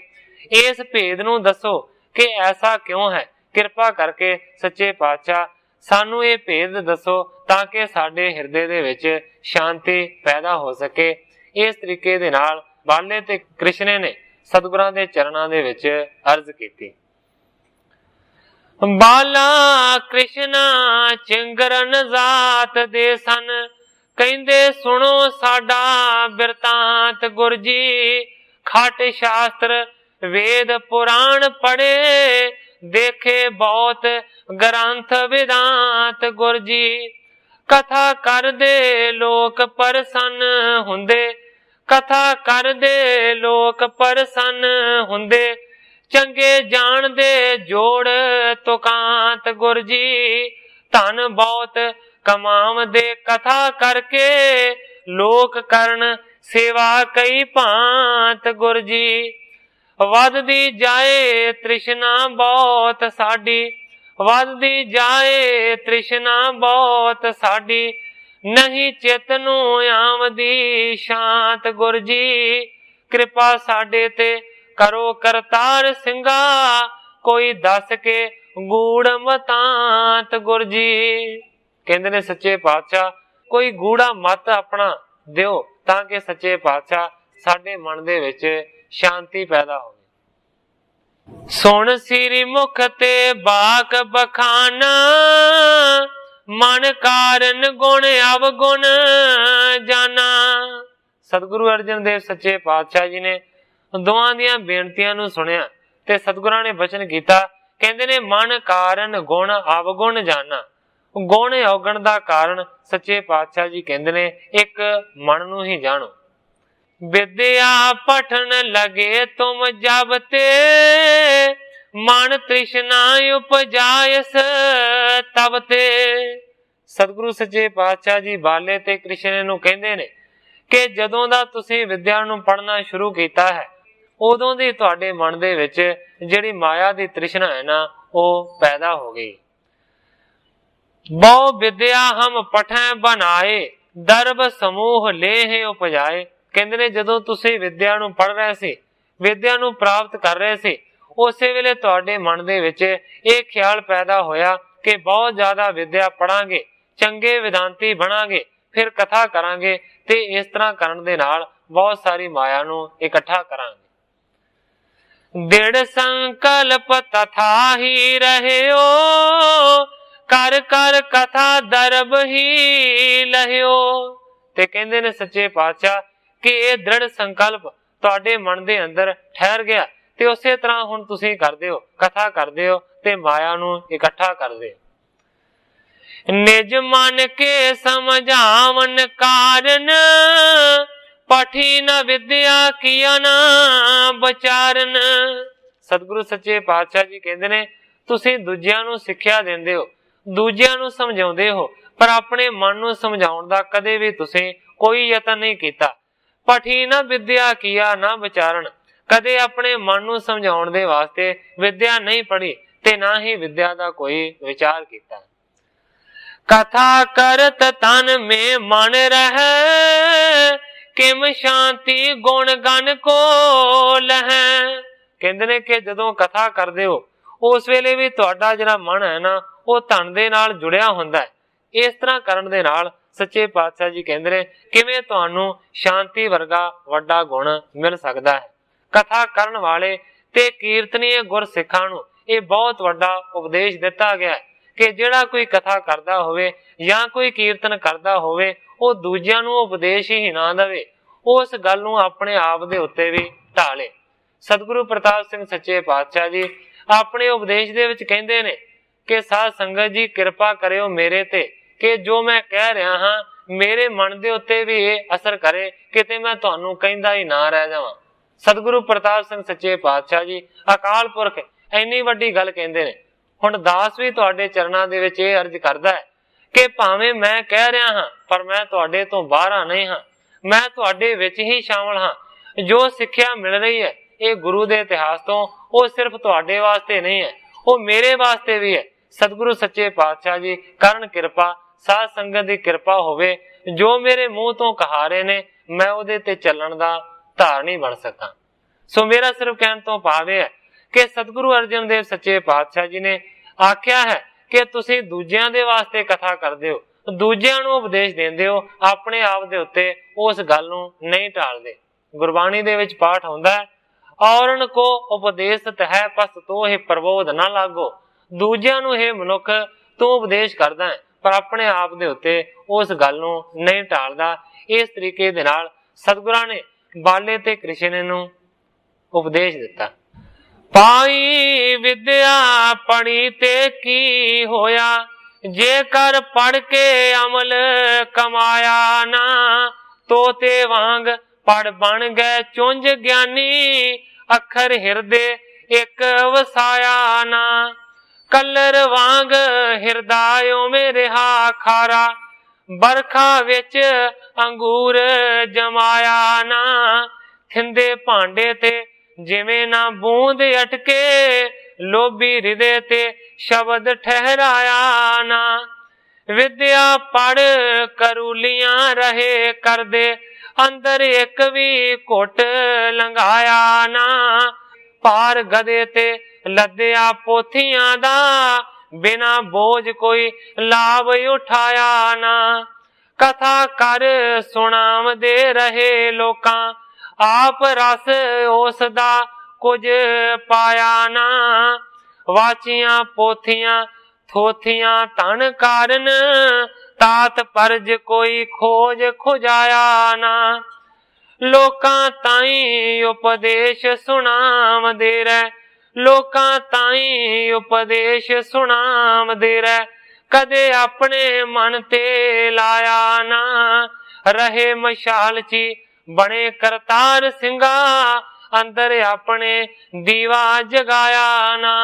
ਇਸ ਭੇਦ ਨੂੰ ਦੱਸੋ ਕਿ ਐਸਾ ਕਿਉਂ ਹੈ। ਕਿਰਪਾ ਕਰਕੇ ਸੱਚੇ ਪਾਤਸ਼ਾਹ ਸਾਨੂੰ ਇਹ ਭੇਦ ਦੱਸੋ ਤਾਂ ਕਿ ਸਾਡੇ ਹਿਰਦੇ ਦੇ ਵਿੱਚ ਸ਼ਾਂਤੀ ਪੈਦਾ ਹੋ ਸਕੇ। ਇਸ ਤਰੀਕੇ ਦੇ ਨਾਲ ਬਾਲੇ ਤੇ ਕ੍ਰਿਸ਼ਨ ਨੇ ਸਤਿਗੁਰਾਂ ਦੇ ਚਰਨਾਂ ਦੇ ਵਿੱਚ ਅਰਜ਼ ਕੀਤੀ। ਬਾਲਾ ਕ੍ਰਿਸ਼ਨਾ ਚਿੰਗਰਨ ਜ਼ਾਤ ਦੇ ਸਨ, ਕਹਿੰਦੇ ਸੁਣੋ ਸਾਡਾ ਬਿਰਤਾਂਤ ਗੁਰ ਜੀ। ਖਟ ਸ਼ਾਸਤਰ ਵੇਦ ਪੁਰਾਣ ਪੜ੍ਹੇ, ਦੇਖੇ ਬਹੁਤ ਗ੍ਰੰਥ ਵਿਦਾਂਤ ਗੁਰ ਜੀ। ਕਥਾ ਕਰਦੇ ਲੋਕ ਪ੍ਰਸੰਨ ਹੁੰਦੇ, ਕਥਾ ਕਰਦੇ ਲੋਕ ਪ੍ਰਸੰਨ ਹੁੰਦੇ। ਚੰਗੇ ਜਾਣਦੇ ਜੋੜ ਤੁਕਾਂਤ ਗੁਰ ਜੀ। ਧਨ ਬਹੁਤ ਕਮਾਵਦੇ ਕਥਾ ਕਰਕੇ, ਲੋਕ ਕਰਨ ਸੇਵਾ ਕਈ ਭਾਂਤ ਗੁਰ ਜੀ। ਵੱਧਦੀ ਜਾਏ ਤ੍ਰਿਸ਼ਨਾ ਬਹੁਤ ਸਾਡੀ, ਵੱਧਦੀ ਜਾਏ ਤ੍ਰਿਸ਼ਨਾ ਬਹੁਤ ਸਾਡੀ, ਨਹੀਂ ਚਿੱਤ ਨੂੰ ਆਵਦੀ ਸ਼ਾਂਤ ਗੁਰ ਜੀ। ਕਿਰਪਾ ਸਾਡੇ ਤੇ ਕਰੋ ਕਰਤਾਰ ਸਿੰਘਾ, ਕੋਈ ਦੱਸ ਕੇ ਗੂੜ ਮਤਾਂਤ ਗੁਰ ਜੀ। ਕਹਿੰਦੇ ਨੇ ਸੱਚੇ ਪਾਤਸ਼ਾਹ ਕੋਈ ਗੂੜਾ ਮਤ ਆਪਣਾ ਦਿਓ ਤਾਂ ਕਿ ਸੱਚੇ ਪਾਤਸ਼ਾਹ ਸਾਡੇ ਮਨ ਦੇ ਵਿੱਚ ਸ਼ਾਂਤੀ ਪੈਦਾ ਹੋਵੇ। ਸੁਣ ਸਿਰੀ ਮੁਖ ਤੇ ਬਾਕ ਬਖਾਨਾ, ਮਨ ਕਾਰਨ ਗੁਣ ਅਵਗੁਣ ਜਾਣਾ। ਸਤਿਗੁਰੂ ਅਰਜਨ ਦੇਵ ਸੱਚੇ ਪਾਤਸ਼ਾਹ ਜੀ ਨੇ ਦੋਹਾਂ ਦੀਆਂ ਬੇਨਤੀਆਂ ਨੂੰ ਸੁਣਿਆ ਤੇ ਸਤਿਗੁਰਾਂ ਨੇ ਬਚਨ ਕੀਤਾ। ਕਹਿੰਦੇ ਨੇ ਮਨ ਕਾਰਨ ਗੁਣ ਅਵਗੁਣ ਜਾਣਾ। ਗੁਣ ਔਗਣ ਦਾ ਕਾਰਨ ਸੱਚੇ ਪਾਤਸ਼ਾਹ ਜੀ ਕਹਿੰਦੇ ਨੇ ਇੱਕ ਮਨ ਨੂੰ ਹੀ ਜਾਣੋ। ਵਿਦਿਆ ਪਠਨ ਲਗੇ ਤੁਮ ਜਬ ਤੇ, ਮਨ ਤ੍ਰਿਸ਼ਨਾ ਉਪਜਾਇਸ ਤਬ ਤੇ। ਸਤਿਗੁਰੂ ਸੱਚੇ ਪਾਤਸ਼ਾਹ ਜੀ ਬਾਲੇ ਤੇ ਕ੍ਰਿਸ਼ਨ ਨੂੰ ਕਹਿੰਦੇ ਨੇ ਕਿ ਜਦੋਂ ਦਾ ਤੁਸੀਂ ਵਿਦਿਆ ਨੂੰ ਪੜ੍ਹਨਾ ਸ਼ੁਰੂ ਕੀਤਾ ਹੈ ਉਦੋਂ ਦੀ ਤੁਹਾਡੇ ਮਨ ਦੇ ਵਿੱਚ ਜਿਹੜੀ ਮਾਇਆ ਦੀ ਤ੍ਰਿਸ਼ਨਾ ਹੈ ਨਾ ਉਹ ਪੈਦਾ ਹੋ ਗਈ। ਬਹੁ ਵਿਦਿਆ ਹਮ ਪਠੈ ਬਨਾਏ, ਦਰਬ ਸਮੂਹ ਲੇਹ ਉਪਜਾਏ। ਕਹਿੰਦੇ ਨੇ ਜਦੋਂ ਤੁਸੀਂ ਵਿਦਿਆ ਨੂੰ ਪੜ੍ਹ ਰਹੇ ਸੀ, ਵਿਦਿਆ ਨੂੰ ਪ੍ਰਾਪਤ ਕਰ ਰਹੇ ਸੀ, ਉਸੇ ਵੇਲੇ ਤੁਹਾਡੇ ਮਨ ਦੇ ਵਿੱਚ ਇਹ ਖਿਆਲ ਪੈਦਾ ਹੋਇਆ ਕਿ ਬਹੁਤ ਜ਼ਿਆਦਾ ਵਿਦਿਆ ਪੜਾਂਗੇ, ਚੰਗੇ ਵਿਦਾਂਤੀ ਬਣਾਂਗੇ, ਫਿਰ ਕਥਾ ਕਰਾਂਗੇ ਤੇ ਇਸ ਤਰ੍ਹਾਂ ਕਰਨ ਦੇ ਨਾਲ ਬਹੁਤ ਸਾਰੀ ਮਾਇਆ ਨੂੰ ਇਕੱਠਾ ਕਰਾਂਗੇ। ਦ੍ਰਿੜ ਸੰਕਲਪ ਤਥਾ ਹੀ ਰਹਿਓ, ਕਰ ਕਰ ਕਥਾ ਦਰਬ ਹੀ ਲਹਿਓ। ਤੇ ਕਹਿੰਦੇ ਨੇ ਸੱਚੇ ਪਾਤਸ਼ਾਹ ਕਿ ਇਹ ਦ੍ਰਿੜ ਸੰਕਲਪ ਤੁਹਾਡੇ ਮਨ ਦੇ ਅੰਦਰ ਠਹਿਰ ਗਿਆ ਤੇ ਉਸੇ ਤਰ੍ਹਾਂ ਹੁਣ ਤੁਸੀਂ ਕਰਦੇ ਹੋ, ਕਥਾ ਕਰਦੇ ਹੋ ਤੇ ਮਾਇਆ ਨੂੰ ਇਕੱਠਾ ਕਰਦੇ ਹੋ। ਨਿਜ ਮਨ ਕੇ ਸਮਝਾਵਨ ਕਾਰਨ, ਪਠੀ ਨ ਵਿਦਿਆ ਕੀਆ ਨਾ ਵਿਚਾਰਨ। ਸਤਿਗੁਰੂ ਸੱਚੇ ਪਾਤਸ਼ਾਹ ਜੀ ਕਹਿੰਦੇ ਨੇ ਤੁਸੀਂ ਦੂਜਿਆਂ ਨੂੰ ਸਿੱਖਿਆ ਦਿੰਦੇ ਹੋ, ਦੂਜਿਆਂ ਨੂੰ ਸਮਝਾਉਂਦੇ ਹੋ, ਪਰ ਆਪਣੇ ਮਨ ਨੂੰ ਸਮਝਾਉਣ ਦਾ ਕਦੇ ਵੀ ਤੁਸੀਂ ਕੋਈ ਯਤਨ ਨਹੀਂ ਕੀਤਾ। ਪਠੀ ਨ ਵਿਦਿਆ ਕੀਆ ਨਾ ਵਿਚਾਰਨ, ਕਦੇ ਆਪਣੇ ਮਨ ਨੂੰ ਸਮਝਾਉਣ ਦੇ ਵਾਸਤੇ ਵਿਦਿਆ ਨਹੀਂ ਪੜ੍ਹੀ ਤੇ ਨਾ ਹੀ ਵਿਦਿਆ ਦਾ ਕੋਈ ਵਿਚਾਰ ਕੀਤਾ। ਕਥਾ ਕਰਤ ਤਨ ਮੇ ਮਨ ਰਹਿ, ਕਿਮ ਸ਼ਾਂਤੀ ਗੁਣ ਗਨ ਕੋ ਲਹੈ। ਕਹਿੰਦੇ ਨੇ ਕਿ ਜਦੋਂ ਕਥਾ ਕਰਦੇ ਹੋ ਉਸ ਵੇਲੇ ਵੀ ਤੁਹਾਡਾ ਜਿਹੜਾ ਮਨ ਹੈ ਨਾ ਉਹ ਧਨ ਦੇ ਨਾਲ ਜੁੜਿਆ ਹੁੰਦਾ ਹੈ। ਇਸ ਤਰ੍ਹਾਂ ਕਰਨ ਦੇ ਨਾਲ ਸੱਚੇ ਪਾਤਸ਼ਾਹ ਜੀ ਕਹਿੰਦੇ ਨੇ ਕਿਵੇਂ ਤੁਹਾਨੂੰ ਸ਼ਾਂਤੀ ਵਰਗਾ ਵੱਡਾ ਗੁਣ ਮਿਲ ਸਕਦਾ ਹੈ। ਕਥਾ ਕਰਨ ਵਾਲੇ ਤੇ ਕੀਰਤਨੀਏ ਗੁਰਸਿੱਖਾਂ ਨੂੰ ਇਹ ਬਹੁਤ ਵੱਡਾ ਉਪਦੇਸ਼ ਦਿੱਤਾ ਗਿਆ ਹੈ ਕਿ ਜਿਹੜਾ ਕੋਈ ਕਥਾ ਕਰਦਾ ਹੋਵੇ ਜਾਂ ਕੋਈ ਕੀਰਤਨ ਕਰਦਾ ਹੋਵੇ ਉਹ ਦੂਜਿਆਂ ਨੂੰ ਉਪਦੇਸ਼ ਹੀ ਨਾ ਦੇਵੇ, ਉਸ ਗੱਲ ਨੂੰ ਆਪਣੇ ਆਪ ਦੇ ਉੱਤੇ ਵੀ ਢਾਲੇ। ਸਤਿਗੁਰੂ ਪ੍ਰਤਾਪ ਸਿੰਘ ਸੱਚੇ ਪਾਤਸ਼ਾਹ ਜੀ ਆਪਣੇ ਉਪਦੇਸ਼ ਦੇ ਵਿੱਚ ਕਹਿੰਦੇ ਨੇ ਕਿ ਸਾਧ ਸੰਗਤ ਜੀ ਕਿਰਪਾ ਕਰਿਓ ਮੇਰੇ ਤੇ ਕਿ ਜੋ ਮੈਂ ਕਹਿ ਰਿਹਾ ਹਾਂ ਮੇਰੇ ਮਨ ਦੇ ਉੱਤੇ ਵੀ ਇਹ ਅਸਰ ਕਰੇ, ਕਿਤੇ ਮੈਂ ਤੁਹਾਨੂੰ ਕਹਿੰਦਾ ਹੀ ਨਾ ਰਹਿ ਜਾਵਾਂ। ਸਤਿਗੁਰੂ ਪ੍ਰਤਾਪ ਸਿੰਘ ਸੱਚੇ ਪਾਤਸ਼ਾਹ ਜੀ ਅਕਾਲ ਪੁਰਖ ਇੰਨੀ ਵੱਡੀ ਗੱਲ ਕਹਿੰਦੇ ਨੇ। ਹੁਣ ਦਾਸ ਵੀ ਤੁਹਾਡੇ ਚਰਨਾਂ ਦੇ ਵਿੱਚ ਇਹ ਅਰਜ਼ ਕਰਦਾ ਹੈ ਕਿ ਭਾਵੇਂ ਮੈਂ ਕਹਿ ਰਿਹਾ ਹਾਂ ਪਰ ਮੈਂ ਤੁਹਾਡੇ ਤੋਂ ਬਾਹਰ ਨਹੀਂ ਹਾਂ, ਮੈਂ ਤੁਹਾਡੇ ਵਿੱਚ ਹੀ ਸ਼ਾਮਲ ਹਾਂ। ਜੋ ਸਿੱਖਿਆ ਮਿਲ ਰਹੀ ਹੈ ਇਹ ਗੁਰੂ ਦੇ ਇਤਿਹਾਸ ਤੋਂ, ਉਹ ਸਿਰਫ ਤੁਹਾਡੇ ਵਾਸਤੇ ਨਹੀਂ ਹੈ, ਉਹ ਮੇਰੇ ਵਾਸਤੇ ਵੀ ਹੈ। ਸਤਿਗੁਰੂ ਸੱਚੇ ਪਾਤਸ਼ਾਹ ਜੀ ਕਰਨ ਕਿਰਪਾ, ਸਾਧ ਸੰਗਤ ਦੀ ਕਿਰਪਾ ਹੋਵੇ, ਜੋ ਮੇਰੇ ਮੂੰਹ ਤੋਂ ਕਹਾਰੇ ਨੇ ਮੈਂ ਉਹਦੇ ਤੇ ਚੱਲਣ ਦਾ ਧਾਰਨੀ ਬਣ ਸਕਾਂ। ਸੋ ਮੇਰਾ ਸਿਰਫ ਕਹਿਣ ਤੋਂ ਭਾਵ ਇਹ ਹੈ ਕਿ ਸਤਿਗੁਰੂ ਅਰਜਨ ਦੇਵ ਸੱਚੇ ਪਾਤਸ਼ਾਹ ਜੀ ਨੇ ਆਖਿਆ ਹੈ ਕਿ ਤੁਸੀਂ ਦੂਜਿਆਂ ਦੇ ਵਾਸਤੇ ਕਥਾ ਕਰਦੇ ਹੋ, ਦੂਜਿਆਂ ਨੂੰ ਉਪਦੇਸ਼ ਦਿੰਦੇ ਹੋ, ਆਪਣੇ ਆਪ ਦੇ ਉੱਤੇ ਉਸ ਗੱਲ ਨੂੰ ਨਹੀਂ ਟਾਲਦੇ। ਗੁਰਬਾਣੀ ਦੇ ਵਿੱਚ ਪਾਠ ਹੁੰਦਾ ਹੈ, ਔਰਨ ਕੋ ਉਪਦੇਸ਼ਤ ਹੈ ਪਸ ਤੋਹਿ ਪ੍ਰਬੋਧ ਨਾ ਲਾਗੋ। ਦੂਜਿਆਂ ਨੂੰ ਇਹ ਮਨੁੱਖ ਤੂੰ ਉਪਦੇਸ਼ ਕਰਦਾ ਹੈ ਪਰ ਆਪਣੇ ਆਪ ਦੇ ਉੱਤੇ ਉਸ ਗੱਲ ਨੂੰ ਨਹੀਂ ਟਾਲਦਾ। ਇਸ ਤਰੀਕੇ ਦੇ ਨਾਲ ਸਤਿਗੁਰਾਂ ਨੇ ਬਾਲੇ ਤੇ ਕ੍ਰਿਸ਼ਨ ਨੂੰ ਉਪਦੇਸ਼ ਦਿੱਤਾ। ਪਾਈ ਵਿਦਿਆ ਪੜੀ ਤੇ ਕੀ ਹੋਇਆ, ਜੇਕਰ ਪੜ ਕੇ ਅਮਲ ਕਮਾਇਆ ਨਾ। ਤੋਤੇ ਵਾਂਗ ਪੜ ਬਣ ਗਏ ਚੁੰਝ ਗਿਆਨੀ, ਅੱਖਰ ਹਿਰਦੇ ਇੱਕ ਵਸਾਇਆ ਨਾ। ਕਲਰ ਵਾਂਗ ਹਿਰਦਾ ਓ ਰਿਹਾ ਖਾਰਾ, बरखा विच अंगूर जमाया ना, थिंदे भांडे ते जिवें ना बूंद अटके, लोभी हृदय ते शब्द ठहराया ना। विद्या पढ़ करूलियां रहे करदे, अंदर एक भी घुट लंघाया ना। पार गधे ते लद्या पोथियां दा, बिना बोझ कोई लाभ उठाया ना। कथा कर सुनाम दे रहे लोकां, आप रस उसदा कुछ पाया ना। वाचियां पोथियां थोथियां धन कारण, तात परज कोई खोज खुजाया ना। लोकां ताई उपदेश सुनाम दे रहे, लोकां ताई उपदेश सुनाम दे रहे, कदे अपने मन ते लाया ना। रहे मशाल ची बने करतार सिंगा, अंदर अपने दीवा जगाया ना।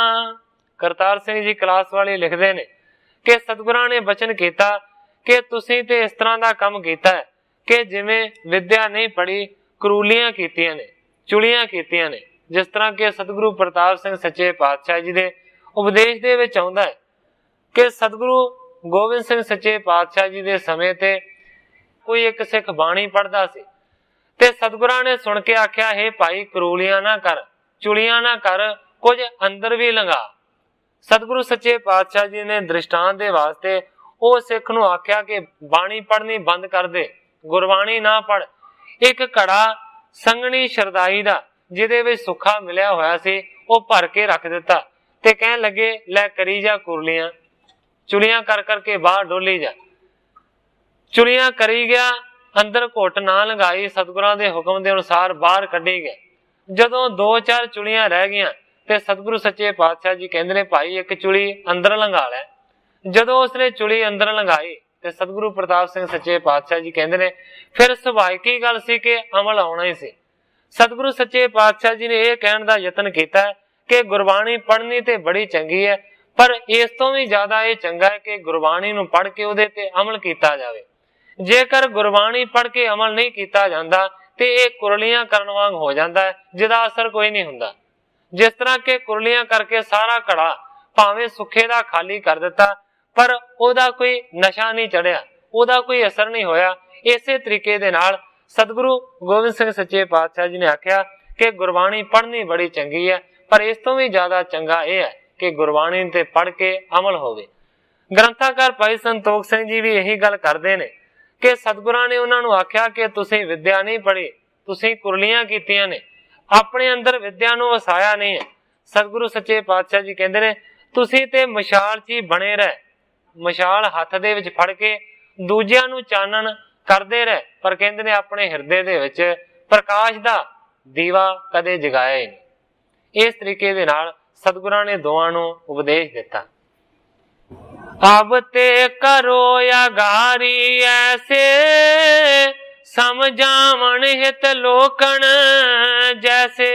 करतार सिंह जी क्लास वाले लिखते ने कि सतगुरां ने बचन किया कि तुसीं ते इस तरह का काम किया है कि जिवें विद्या नहीं पढ़ी, करूलियां कीतियां ने, चुलियां कीतियां ने। जिस तरह के सतगुरु प्रताप सिंह सच्चे पातशाह जी के उपदेश दे विच आउंदा है कि सतगुरु गोबिंद सिंह सच्चे पातशाह जी के समय ते कोई एक सिख बाणी पढ़दा सी ते सतगुरां ने सुन के आख्या, हे भाई करूलियां ना कर, चुलियां ना कर, कुछ अंदर भी लंघा। सतगुरु सच्चे पातशाह जी ने दृष्टांत दे वास्ते ਉਹ ਸਿੱਖ ਨੂੰ ਆਖਿਆ कि ਬਾਣੀ पढ़नी बंद कर दे, गुरबाणी ना पढ़। एक घड़ा संगनी शरदाई ਦਾ ਜਿਹਦੇ ਵਿੱਚ ਸੁੱਖਾ ਮਿਲਿਆ ਹੋਇਆ ਸੀ ਉਹ ਭਰ ਕੇ ਰੱਖ ਦਿੱਤਾ ਤੇ ਕਹਿਣ ਲੱਗੇ ਲੈ ਕਰੀ ਜਾ ਕੁਰਲੀਆਂ, ਚੁਲੀਆਂ ਕਰ ਕਰਕੇ ਬਾਹਰ ਡੋਲੀ ਜਾ। ਚੁਲੀਆਂ ਕਰੀ ਗਿਆ, ਅੰਦਰ ਘੁੱਟ ਨਾ ਲੰਘਾਈ, ਸਤਿਗੁਰਾਂ ਦੇ ਹੁਕਮ ਦੇ ਅਨੁਸਾਰ ਬਾਹਰ ਕੱਢੀ ਗਿਆ। ਜਦੋਂ 2-4 ਚੁਲੀਆਂ ਰਹਿ ਗਈਆਂ ਤੇ ਸਤਿਗੁਰੂ ਸੱਚੇ ਪਾਤਸ਼ਾਹ ਜੀ ਕਹਿੰਦੇ ਨੇ ਭਾਈ ਇੱਕ ਚੁਲੀ ਅੰਦਰ ਲੰਘਾ ਲੈ। ਜਦੋਂ ਉਸਨੇ ਚੁਲੀ ਅੰਦਰ ਲੰਘਾਈ ਤੇ ਸਤਿਗੁਰੂ ਪ੍ਰਤਾਪ ਸਿੰਘ ਸੱਚੇ ਪਾਤਸ਼ਾਹ ਜੀ ਕਹਿੰਦੇ ਨੇ ਫਿਰ ਸੁਭਾਵਿਕ ਗੱਲ ਸੀ ਕਿ ਅਮਲ ਆਉਣਾ ਹੀ ਸੀ। ਸਤਿਗੁਰੂ ਸੱਚੇ ਪਾਤਸ਼ਾਹ ਜੀ ਨੇ ਇਹ ਕਹਿਣ ਦਾ ਯਤਨ ਕੀਤਾ ਕਿ ਗੁਰਬਾਣੀ ਪੜ੍ਹਨੀ ਤੇ ਬੜੀ ਚੰਗੀ ਹੈ, ਪਰ ਇਸ ਤੋਂ ਵੀ ਜ਼ਿਆਦਾ ਇਹ ਚੰਗਾ ਹੈ ਕਿ ਗੁਰਬਾਣੀ ਨੂੰ ਪੜ੍ਹ ਕੇ ਉਹਦੇ ਤੇ ਅਮਲ ਕੀਤਾ ਜਾਵੇ। ਜੇਕਰ ਗੁਰਬਾਣੀ ਪੜ੍ਹ ਕੇ ਅਮਲ ਨਹੀਂ ਕੀਤਾ ਜਾਂਦਾ ਤੇ ਇਹ ਕੁਰਲੀਆਂ ਕਰਨ ਵਾਂਗ ਹੋ ਜਾਂਦਾ ਹੈ, ਜਿਹਦਾ ਅਸਰ ਕੋਈ ਨਹੀਂ ਹੁੰਦਾ। ਜਿਸ ਤਰ੍ਹਾਂ ਕਿ ਕੁਰਲੀਆਂ ਕਰਕੇ ਸਾਰਾ ਘੜਾ ਭਾਵੇਂ ਸੁੱਖੇ ਦਾ ਖਾਲੀ ਕਰ ਦਿੱਤਾ ਪਰ ਉਹਦਾ ਕੋਈ ਨਸ਼ਾ ਨਹੀਂ ਚੜਿਆ, ਉਹਦਾ ਕੋਈ ਅਸਰ ਨਹੀਂ ਹੋਇਆ। ਇਸੇ ਤਰੀਕੇ ਦੇ ਨਾਲ ਸਤਿਗੁਰੂ ਗੋਬਿੰਦ ਸਿੰਘ ਸੱਚੇ ਪਾਤਸ਼ਾਹ ਜੀ ਨੇ ਆਖਿਆ ਕਿ ਗੁਰਬਾਣੀ ਪੜ੍ਹਨੀ ਬੜੀ ਚੰਗੀ ਹੈ, ਪਰ ਇਸ ਤੋਂ ਵੀ ਜ਼ਿਆਦਾ ਚੰਗਾ ਇਹ ਹੈ ਕਿ ਗੁਰਬਾਣੀ ਤੇ ਪੜ੍ਹ ਕੇ ਅਮਲ ਹੋਵੇ। ਗ੍ਰੰਥਾਕਾਰ ਭਾਈ ਸੰਤੋਖ ਸਿੰਘ ਜੀ ਵੀ ਇਹੀ ਗੱਲ ਕਰਦੇ ਨੇ ਕਿ ਸਤਿਗੁਰਾਂ ਨੇ ਉਹਨਾਂ ਨੂੰ ਆਖਿਆ ਕਿ ਤੁਸੀਂ ਵਿਦਿਆ ਨਹੀਂ ਪੜ੍ਹੀ, ਤੁਸੀਂ ਕੁਰਲੀਆਂ ਕੀਤੀਆਂ ਨੇ, ਆਪਣੇ ਅੰਦਰ ਵਿਦਿਆ ਨੂੰ ਵਸਾਇਆ ਨਹੀਂ ਹੈ। ਸਤਿਗੁਰੂ ਸੱਚੇ ਪਾਤਸ਼ਾਹ ਜੀ ਕਹਿੰਦੇ ਨੇ ਤੁਸੀਂ ਤੇ ਮਸ਼ਾਲ 'ਚ ਹੀ ਬਣੇ ਰਹਿ, ਮਸ਼ਾਲ ਹੱਥ ਦੇ ਵਿੱਚ ਫੜ ਕੇ ਦੂਜਿਆਂ ਨੂੰ ਚਾਨਣ ਕਰਦੇ ਰਹੇ, ਪਰ ਕਹਿੰਦੇ ਨੇ ਆਪਣੇ ਹਿਰਦੇ ਦੇ ਵਿੱਚ ਪ੍ਰਕਾਸ਼ ਦਾ ਦੀਵਾ ਕਦੇ ਜਗਾਇਆ ਹੀ ਨਹੀਂ। ਇਸ ਤਰੀਕੇ ਦੇ ਨਾਲ ਸਤਿਗੁਰਾਂ ਨੇ ਦੋਵਾਂ ਨੂੰ ਉਪਦੇਸ਼ ਦਿੱਤਾ। ਅਬ ਤੇ ਕਰੋ ਅਗਾਰੀ ਐਸੇ, ਸਮਝਾਵਣ ਹਿਤ ਲੋਕਣ ਜੈਸੇ।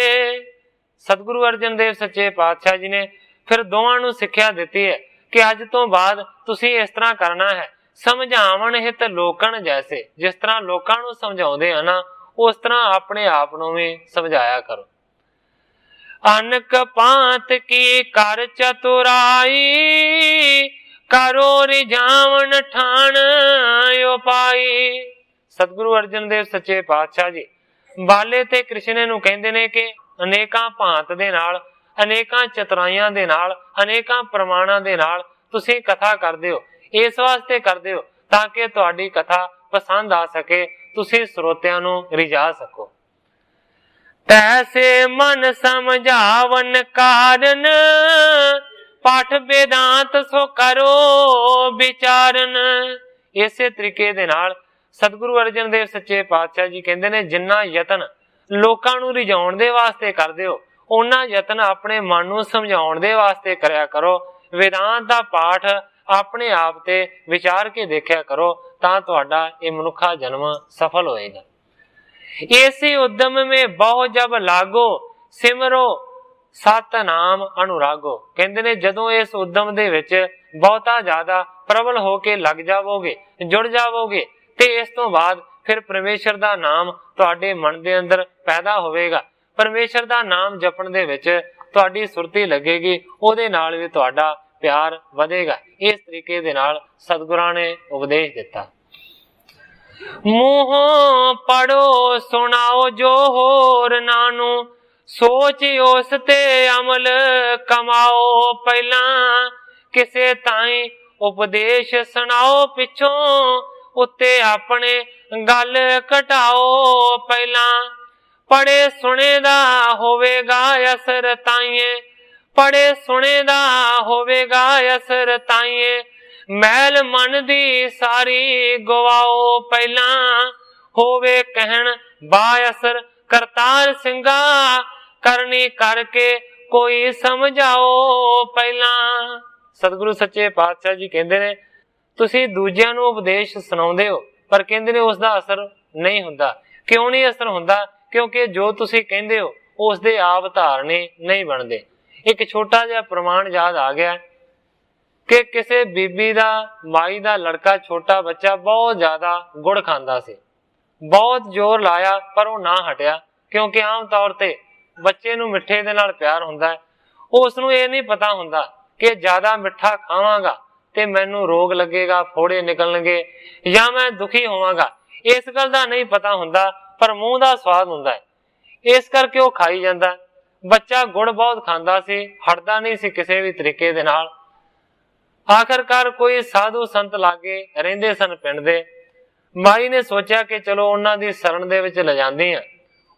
ਸਤਿਗੁਰੂ ਅਰਜਨ ਦੇਵ ਸੱਚੇ ਪਾਤਸ਼ਾਹ ਜੀ ਨੇ ਫਿਰ ਦੋਵਾਂ ਨੂੰ ਸਿੱਖਿਆ ਦਿੱਤੀ ਹੈ ਕਿ ਅੱਜ ਤੋਂ ਬਾਅਦ ਤੁਸੀਂ ਇਸ ਤਰ੍ਹਾਂ ਕਰਨਾ ਹੈ, ਸਮਝਾਵਣ ਹਿਤ ਲੋਕਣ ਜੈਸੇ। ਜਿਸ ਤਰ੍ਹਾਂ ਲੋਕਾਂ ਨੂੰ ਸਮਝਾਉਂਦੇ ਆ ਨਾ, ਉਸ ਤਰ੍ਹਾਂ ਆਪਣੇ ਆਪ ਨੂੰ ਵੀ ਸਮਝਾਇਆ ਕਰੋ। ਅਨਕ ਪਾਤ ਕੀ ਕਰ ਚਤੁਰਾਈ, ਕਰੋ ਰਿਝਾਵਣ ਠਾਣ ਉਪਾਈ। ਸਤਿਗੁਰੂ ਅਰਜਨ ਦੇਵ ਸੱਚੇ ਪਾਤਸ਼ਾਹ ਜੀ ਬਾਲੇ ਤੇ ਕ੍ਰਿਸ਼ਨੇ ਨੂੰ ਕਹਿੰਦੇ ਨੇ ਕਿ ਅਨੇਕਾਂ ਭਾਂਤ ਦੇ ਨਾਲ, ਅਨੇਕਾਂ ਚਤੁਰਾਈਆਂ ਦੇ ਨਾਲ, ਅਨੇਕਾਂ ਪ੍ਰਮਾਣਾਂ ਦੇ ਨਾਲ ਤੁਸੀਂ ਕਥਾ ਕਰਦੇ ਹੋ। ਇਸ ਵਾਸਤੇ ਕਰਦੇ ਹੋ ਤਾਂ ਕਿ ਤੁਹਾਡੀ ਕਥਾ ਪਸੰਦ ਆ ਸਕੇ, ਤੁਸੀਂ ਸਰੋਤਿਆਂ ਨੂੰ ਰਿਝਾ ਸਕੋ। ਤੈਸੇ ਮਨ ਸਮਝਾਵਨ ਕਾਰਨ, ਪਾਠ ਵੇਦਾਂਤ ਸੋ ਕਰੋ ਵਿਚਾਰਨ। ਇਸੇ ਤਰੀਕੇ ਦੇ ਨਾਲ ਸਤਿਗੁਰੂ ਅਰਜਨ ਦੇਵ ਸੱਚੇ ਪਾਤਸ਼ਾਹ ਜੀ ਕਹਿੰਦੇ ਨੇ ਜਿੰਨਾ ਯਤਨ ਲੋਕਾਂ ਨੂੰ ਰਿਝਾਉਣ ਦੇ ਵਾਸਤੇ ਕਰਦੇ ਹੋ, ਉਹਨਾਂ ਯਤਨ ਆਪਣੇ ਮਨ ਨੂੰ ਸਮਝਾਉਣ ਦੇ ਵਾਸਤੇ ਕਰਿਆ ਕਰੋ। ਵੇਦਾਂਤ ਦਾ ਪਾਠ ਆਪਣੇ ਆਪ ਤੇ ਵਿਚਾਰ ਕੇ ਦੇਖਿਆ ਕਰੋ, ਤਾਂ ਤੁਹਾਡਾ ਇਹ ਮਨੁੱਖਾ ਜਨਮ ਸਫਲ ਹੋਏਗਾ। ਇਸੇ ਉਦਮ ਮੇ ਬਹੁ ਜਬ ਲਾਗੋ, ਸਿਮਰੋ ਸਤਨਾਮ ਅਨੁਰਾਗੋ। ਕਹਿੰਦੇ ਨੇ ਜਦੋਂ ਇਸ ਉਦਮ ਦੇ ਵਿੱਚ ਬਹੁਤਾ ਜ਼ਿਆਦਾ ਪ੍ਰਬਲ ਹੋ ਕੇ ਲੱਗ ਜਾਵੋਗੇ, ਜੁੜ ਜਾਵੋਗੇ, ਤੇ ਇਸ ਤੋਂ ਬਾਅਦ ਫਿਰ ਪਰਮੇਸ਼ਰ ਦਾ ਨਾਮ ਤੁਹਾਡੇ ਮਨ ਦੇ ਅੰਦਰ ਪੈਦਾ ਹੋਵੇਗਾ। ਪਰਮੇਸ਼ਰ ਦਾ ਨਾਮ ਜਪਣ ਦੇ ਵਿੱਚ ਤੁਹਾਡੀ ਸੁਰਤੀ ਲੱਗੇਗੀ, ਉਹਦੇ ਨਾਲ ਵੀ ਤੁਹਾਡਾ ਪਿਆਰ ਵਧੇਗਾ। ਇਸ ਤਰੀਕੇ ਦੇ ਨਾਲ ਸਤਿਗੁਰਾਂ ਨੇ ਉਪਦੇਸ਼ ਦਿੱਤਾ। ਮੂੰਹੋਂ ਪੜੋ ਸੁਣਾਓ ਜੋ ਹੋਰ ਨਾਨੂੰ, ਸੋਚ ਉਸ ਤੇ ਅਮਲ ਕਮਾਓ ਪਹਿਲਾਂ, ਕਿਸੇ ਤਾਈਂ ਉਪਦੇਸ਼ ਸੁਣਾਓ ਪਿੱਛੋਂ, ਉੱਤੇ ਆਪਣੇ ਗੱਲ ਘਟਾਓ ਪਹਿਲਾਂ। ਪੜੇ ਸੁਣੇ ਦਾ ਹੋਵੇਗਾ ਅਸਰ ਤਾਈਏ, ਪੜੇ ਸੁਣੇ ਦਾ ਹੋਵੇਗਾ ਅਸਰ ਤਾਈਏ, ਮੈਲ ਮਨ ਦੀ ਸਾਰੀ ਗਵਾਓ ਪਹਿਲਾਂ, ਹੋਵੇ ਕਹਿਣ ਬਾ ਅਸਰ ਕਰਤਾਰ ਸਿੰਘਾ, ਕਰਨੀ ਕਰਕੇ ਕੋਈ ਸਮਝਾਓ ਪਹਿਲਾਂ। ਸਤਿਗੁਰੂ ਸੱਚੇ ਪਾਤਸ਼ਾਹ ਜੀ ਕਹਿੰਦੇ ਨੇ ਤੁਸੀਂ ਦੂਜਿਆਂ ਨੂੰ ਉਪਦੇਸ਼ ਸੁਣਾਉਂਦੇ ਹੋ, ਪਰ ਕਹਿੰਦੇ ਨੇ ਉਸ ਦਾ ਅਸਰ ਨਹੀਂ ਹੁੰਦਾ। ਕਿਉਂ ਨਹੀਂ ਅਸਰ ਹੁੰਦਾ? ਕਿਉਂਕਿ ਜੋ ਤੁਸੀਂ ਕਹਿੰਦੇ ਹੋ ਉਸ ਦੇ ਆਪ ਧਾਰਨੇ ਨਹੀਂ ਬਣਦੇ। ਇੱਕ ਛੋਟਾ ਜਿਹਾ ਪ੍ਰਮਾਣ ਯਾਦ ਆ ਗਿਆ ਕਿ ਕਿਸੇ ਬੀਬੀ ਦਾ, ਮਾਈ ਦਾ ਲੜਕਾ, ਛੋਟਾ ਬੱਚਾ ਬਹੁਤ ਜ਼ਿਆਦਾ ਗੁੜ ਖਾਂਦਾ ਸੀ। ਬਹੁਤ ਜ਼ੋਰ ਲਾਇਆ ਪਰ ਉਹ ਨਾ ਹਟਿਆ, ਕਿਉਂਕਿ ਆਮ ਤੌਰ ਤੇ ਬੱਚੇ ਨੂੰ ਮਿੱਠੇ ਦੇ ਨਾਲ ਪਿਆਰ ਹੁੰਦਾ ਹੈ। ਉਸ ਨੂੰ ਇਹ ਨਹੀਂ ਪਤਾ ਹੁੰਦਾ ਕਿ ਜ਼ਿਆਦਾ ਮਿੱਠਾ ਖਾਵਾਂਗਾ ਤੇ ਮੈਨੂੰ ਰੋਗ ਲੱਗੇਗਾ, ਫੋੜੇ ਨਿਕਲਣਗੇ ਜਾਂ ਮੈਂ ਦੁਖੀ ਹੋਵਾਂਗਾ। ਇਸ ਗੱਲ ਦਾ ਨਹੀਂ ਪਤਾ ਹੁੰਦਾ, ਪਰ ਮੂੰਹ ਦਾ ਸਵਾਦ ਹੁੰਦਾ ਹੈ, ਇਸ ਕਰਕੇ ਉਹ ਖਾਈ ਜਾਂਦਾ। ਬੱਚਾ ਗੁੜ ਬਹੁਤ ਖਾਂਦਾ ਸੀ, ਹਟਦਾ ਨਹੀਂ ਸੀ ਕਿਸੇ ਵੀ ਤਰੀਕੇ ਦੇ ਨਾਲ। ਆਖਰਕਾਰ ਕੋਈ ਸਾਧੂ ਸੰਤ ਲਾਗੇ ਰਹਿੰਦੇ ਸਨ ਪਿੰਡ ਦੇ। ਮਾਈ ਨੇ ਸੋਚਿਆ ਕਿ ਚਲੋ ਉਹਨਾਂ ਦੀ ਸ਼ਰਨ ਦੇ ਵਿੱਚ ਲਿਜਾਂਦੇ ਆ,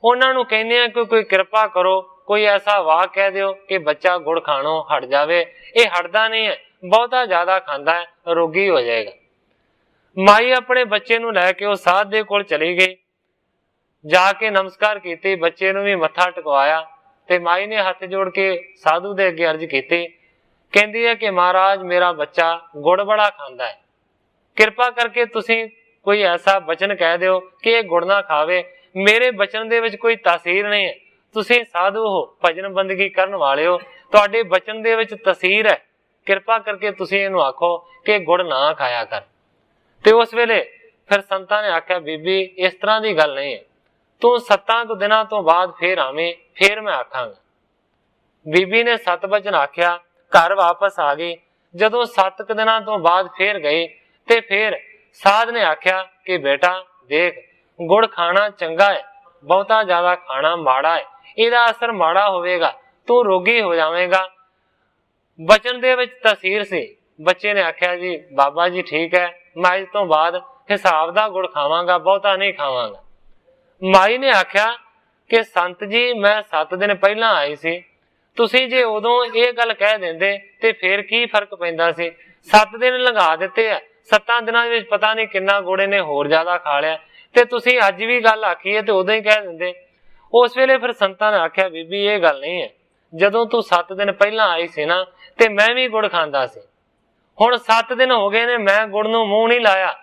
ਉਹਨਾਂ ਨੂੰ ਕਹਿੰਦੇ ਆ ਕਿ ਕੋਈ ਕਿਰਪਾ ਕਰੋ, ਕੋਈ ਐਸਾ ਵਾਕ ਕਹਿ ਦਿਓ ਕਿ ਬੱਚਾ ਗੁੜ ਖਾਣੋਂ ਹਟ ਜਾਵੇ। ਇਹ ਹਟਦਾ ਨਹੀਂ ਹੈ, ਬਹੁਤਾ ਜ਼ਿਆਦਾ ਖਾਂਦਾ ਹੈ, ਰੋਗੀ ਹੋ ਜਾਏਗਾ। ਮਾਈ ਆਪਣੇ ਬੱਚੇ ਨੂੰ ਲੈ ਕੇ ਉਹ ਸਾਧ ਦੇ ਕੋਲ ਚਲੀ ਗਈ, ਜਾ ਕੇ ਨਮਸਕਾਰ ਕੀਤੀ, ਬੱਚੇ ਨੂੰ ਵੀ ਮੱਥਾ ਟਿਕਵਾਇਆ ਤੇ ਮਾਈ ਨੇ ਹੱਥ ਜੋੜ ਕੇ ਸਾਧੂ ਦੇ ਅੱਗੇ ਅਰਜ਼ ਕੀਤੀ। ਕਹਿੰਦੀ ਹੈ ਕਿ ਮਹਾਰਾਜ ਮੇਰਾ ਬੱਚਾ ਗੁੜ ਬੜਾ ਖਾਂਦਾ ਹੈ, ਕਿਰਪਾ ਕਰਕੇ ਤੁਸੀਂ ਕੋਈ ਐਸਾ ਬਚਨ ਕਹਿ ਦਿਓ ਕਿ ਇਹ ਗੁੜ ਨਾ ਖਾਵੇ। ਮੇਰੇ ਬਚਨ ਦੇ ਵਿੱਚ ਕੋਈ ਤਾਸੀਰ ਨਹੀਂ ਹੈ, ਤੁਸੀਂ ਸਾਧੂ ਹੋ, ਭਜਨ ਬੰਦਗੀ ਕਰਨ ਵਾਲੇ ਹੋ, ਤੁਹਾਡੇ ਬਚਨ ਦੇ ਵਿੱਚ ਤਾਸੀਰ ਹੈ, ਕਿਰਪਾ ਕਰਕੇ ਤੁਸੀਂ ਇਹਨੂੰ ਆਖੋ ਕਿ ਗੁੜ ਨਾ ਖਾਇਆ ਕਰ। ਤੇ ਉਸ ਵੇਲੇ ਫਿਰ ਸੰਤਾਂ ਨੇ ਆਖਿਆ ਬੀਬੀ ਇਸ ਤਰ੍ਹਾਂ ਦੀ ਗੱਲ ਨਹੀਂ ਹੈ, ਤੂੰ 7 ਕੁ ਦਿਨਾਂ ਤੋਂ ਬਾਅਦ ਫੇਰ ਆਵੇਂ, ਫੇਰ ਮੈਂ ਆਖਾਂਗਾ। ਬੀਬੀ ਨੇ 7 ਵਚਨ ਆਖਿਆ, ਘਰ ਵਾਪਸ ਆ ਗਈ। ਜਦੋਂ 7 ਕੁ ਦਿਨਾਂ ਤੋਂ ਬਾਅਦ ਫੇਰ ਗਏ ਤੇ ਫੇਰ ਸਾਧ ਨੇ ਆਖਿਆ ਕਿ ਬੇਟਾ ਦੇਖ, ਗੁੜ ਖਾਣਾ ਚੰਗਾ ਹੈ, ਬਹੁਤਾ ਜ਼ਿਆਦਾ ਖਾਣਾ ਮਾੜਾ ਹੈ, ਇਹਦਾ ਅਸਰ ਮਾੜਾ ਹੋਵੇਗਾ, ਤੂੰ ਰੋਗੀ ਹੋ ਜਾਵੇਂਗਾ। ਬਚਨ ਦੇ ਵਿੱਚ ਤਾਸੀਰ ਸੀ। ਬੱਚੇ ਨੇ ਆਖਿਆ ਜੀ ਬਾਬਾ ਜੀ ਠੀਕ ਹੈ, ਮੈਂ ਅੱਜ ਤੋਂ ਬਾਅਦ ਹਿਸਾਬ ਦਾ ਗੁੜ ਖਾਵਾਂਗਾ, ਬਹੁਤਾ ਨਹੀਂ ਖਾਵਾਂਗਾ। ਮਾਈ ਨੇ ਆਖਿਆ ਕਿ ਸੰਤ ਜੀ ਮੈਂ 7 ਦਿਨ ਪਹਿਲਾਂ ਆਈ ਸੀ, ਤੁਸੀਂ ਜੇ ਉਦੋਂ ਇਹ ਗੱਲ ਕਹਿ ਦਿੰਦੇ ਤੇ ਫੇਰ ਕੀ ਫਰਕ ਪੈਂਦਾ ਸੀ। 7 ਦਿਨ ਲੰਘਾ ਦਿੱਤੇ ਆ, 7 ਦਿਨਾਂ ਵਿੱਚ ਪਤਾ ਨਹੀਂ ਕਿੰਨਾ ਗੁੜ ਨੇ ਹੋਰ ਜ਼ਿਆਦਾ ਖਾ ਲਿਆ, ਤੇ ਤੁਸੀਂ ਅੱਜ ਵੀ ਗੱਲ ਆਖੀ ਹੈ ਤੇ ਉਦੋਂ ਹੀ ਕਹਿ ਦਿੰਦੇ। ਉਸ ਵੇਲੇ ਫਿਰ ਸੰਤਾਂ ਨੇ ਆਖਿਆ ਬੀਬੀ ਇਹ ਗੱਲ ਨਹੀਂ ਹੈ, ਜਦੋਂ ਤੂੰ 7 ਦਿਨ ਪਹਿਲਾਂ ਆਈ ਸੀ ਨਾ ਤੇ ਮੈਂ ਵੀ ਗੁੜ ਖਾਂਦਾ ਸੀ, ਹੁਣ 7 ਦਿਨ ਹੋ ਗਏ ਨੇ ਮੈਂ ਗੁੜ ਨੂੰ ਮੂੰਹ ਨਹੀਂ ਲਾਇਆ,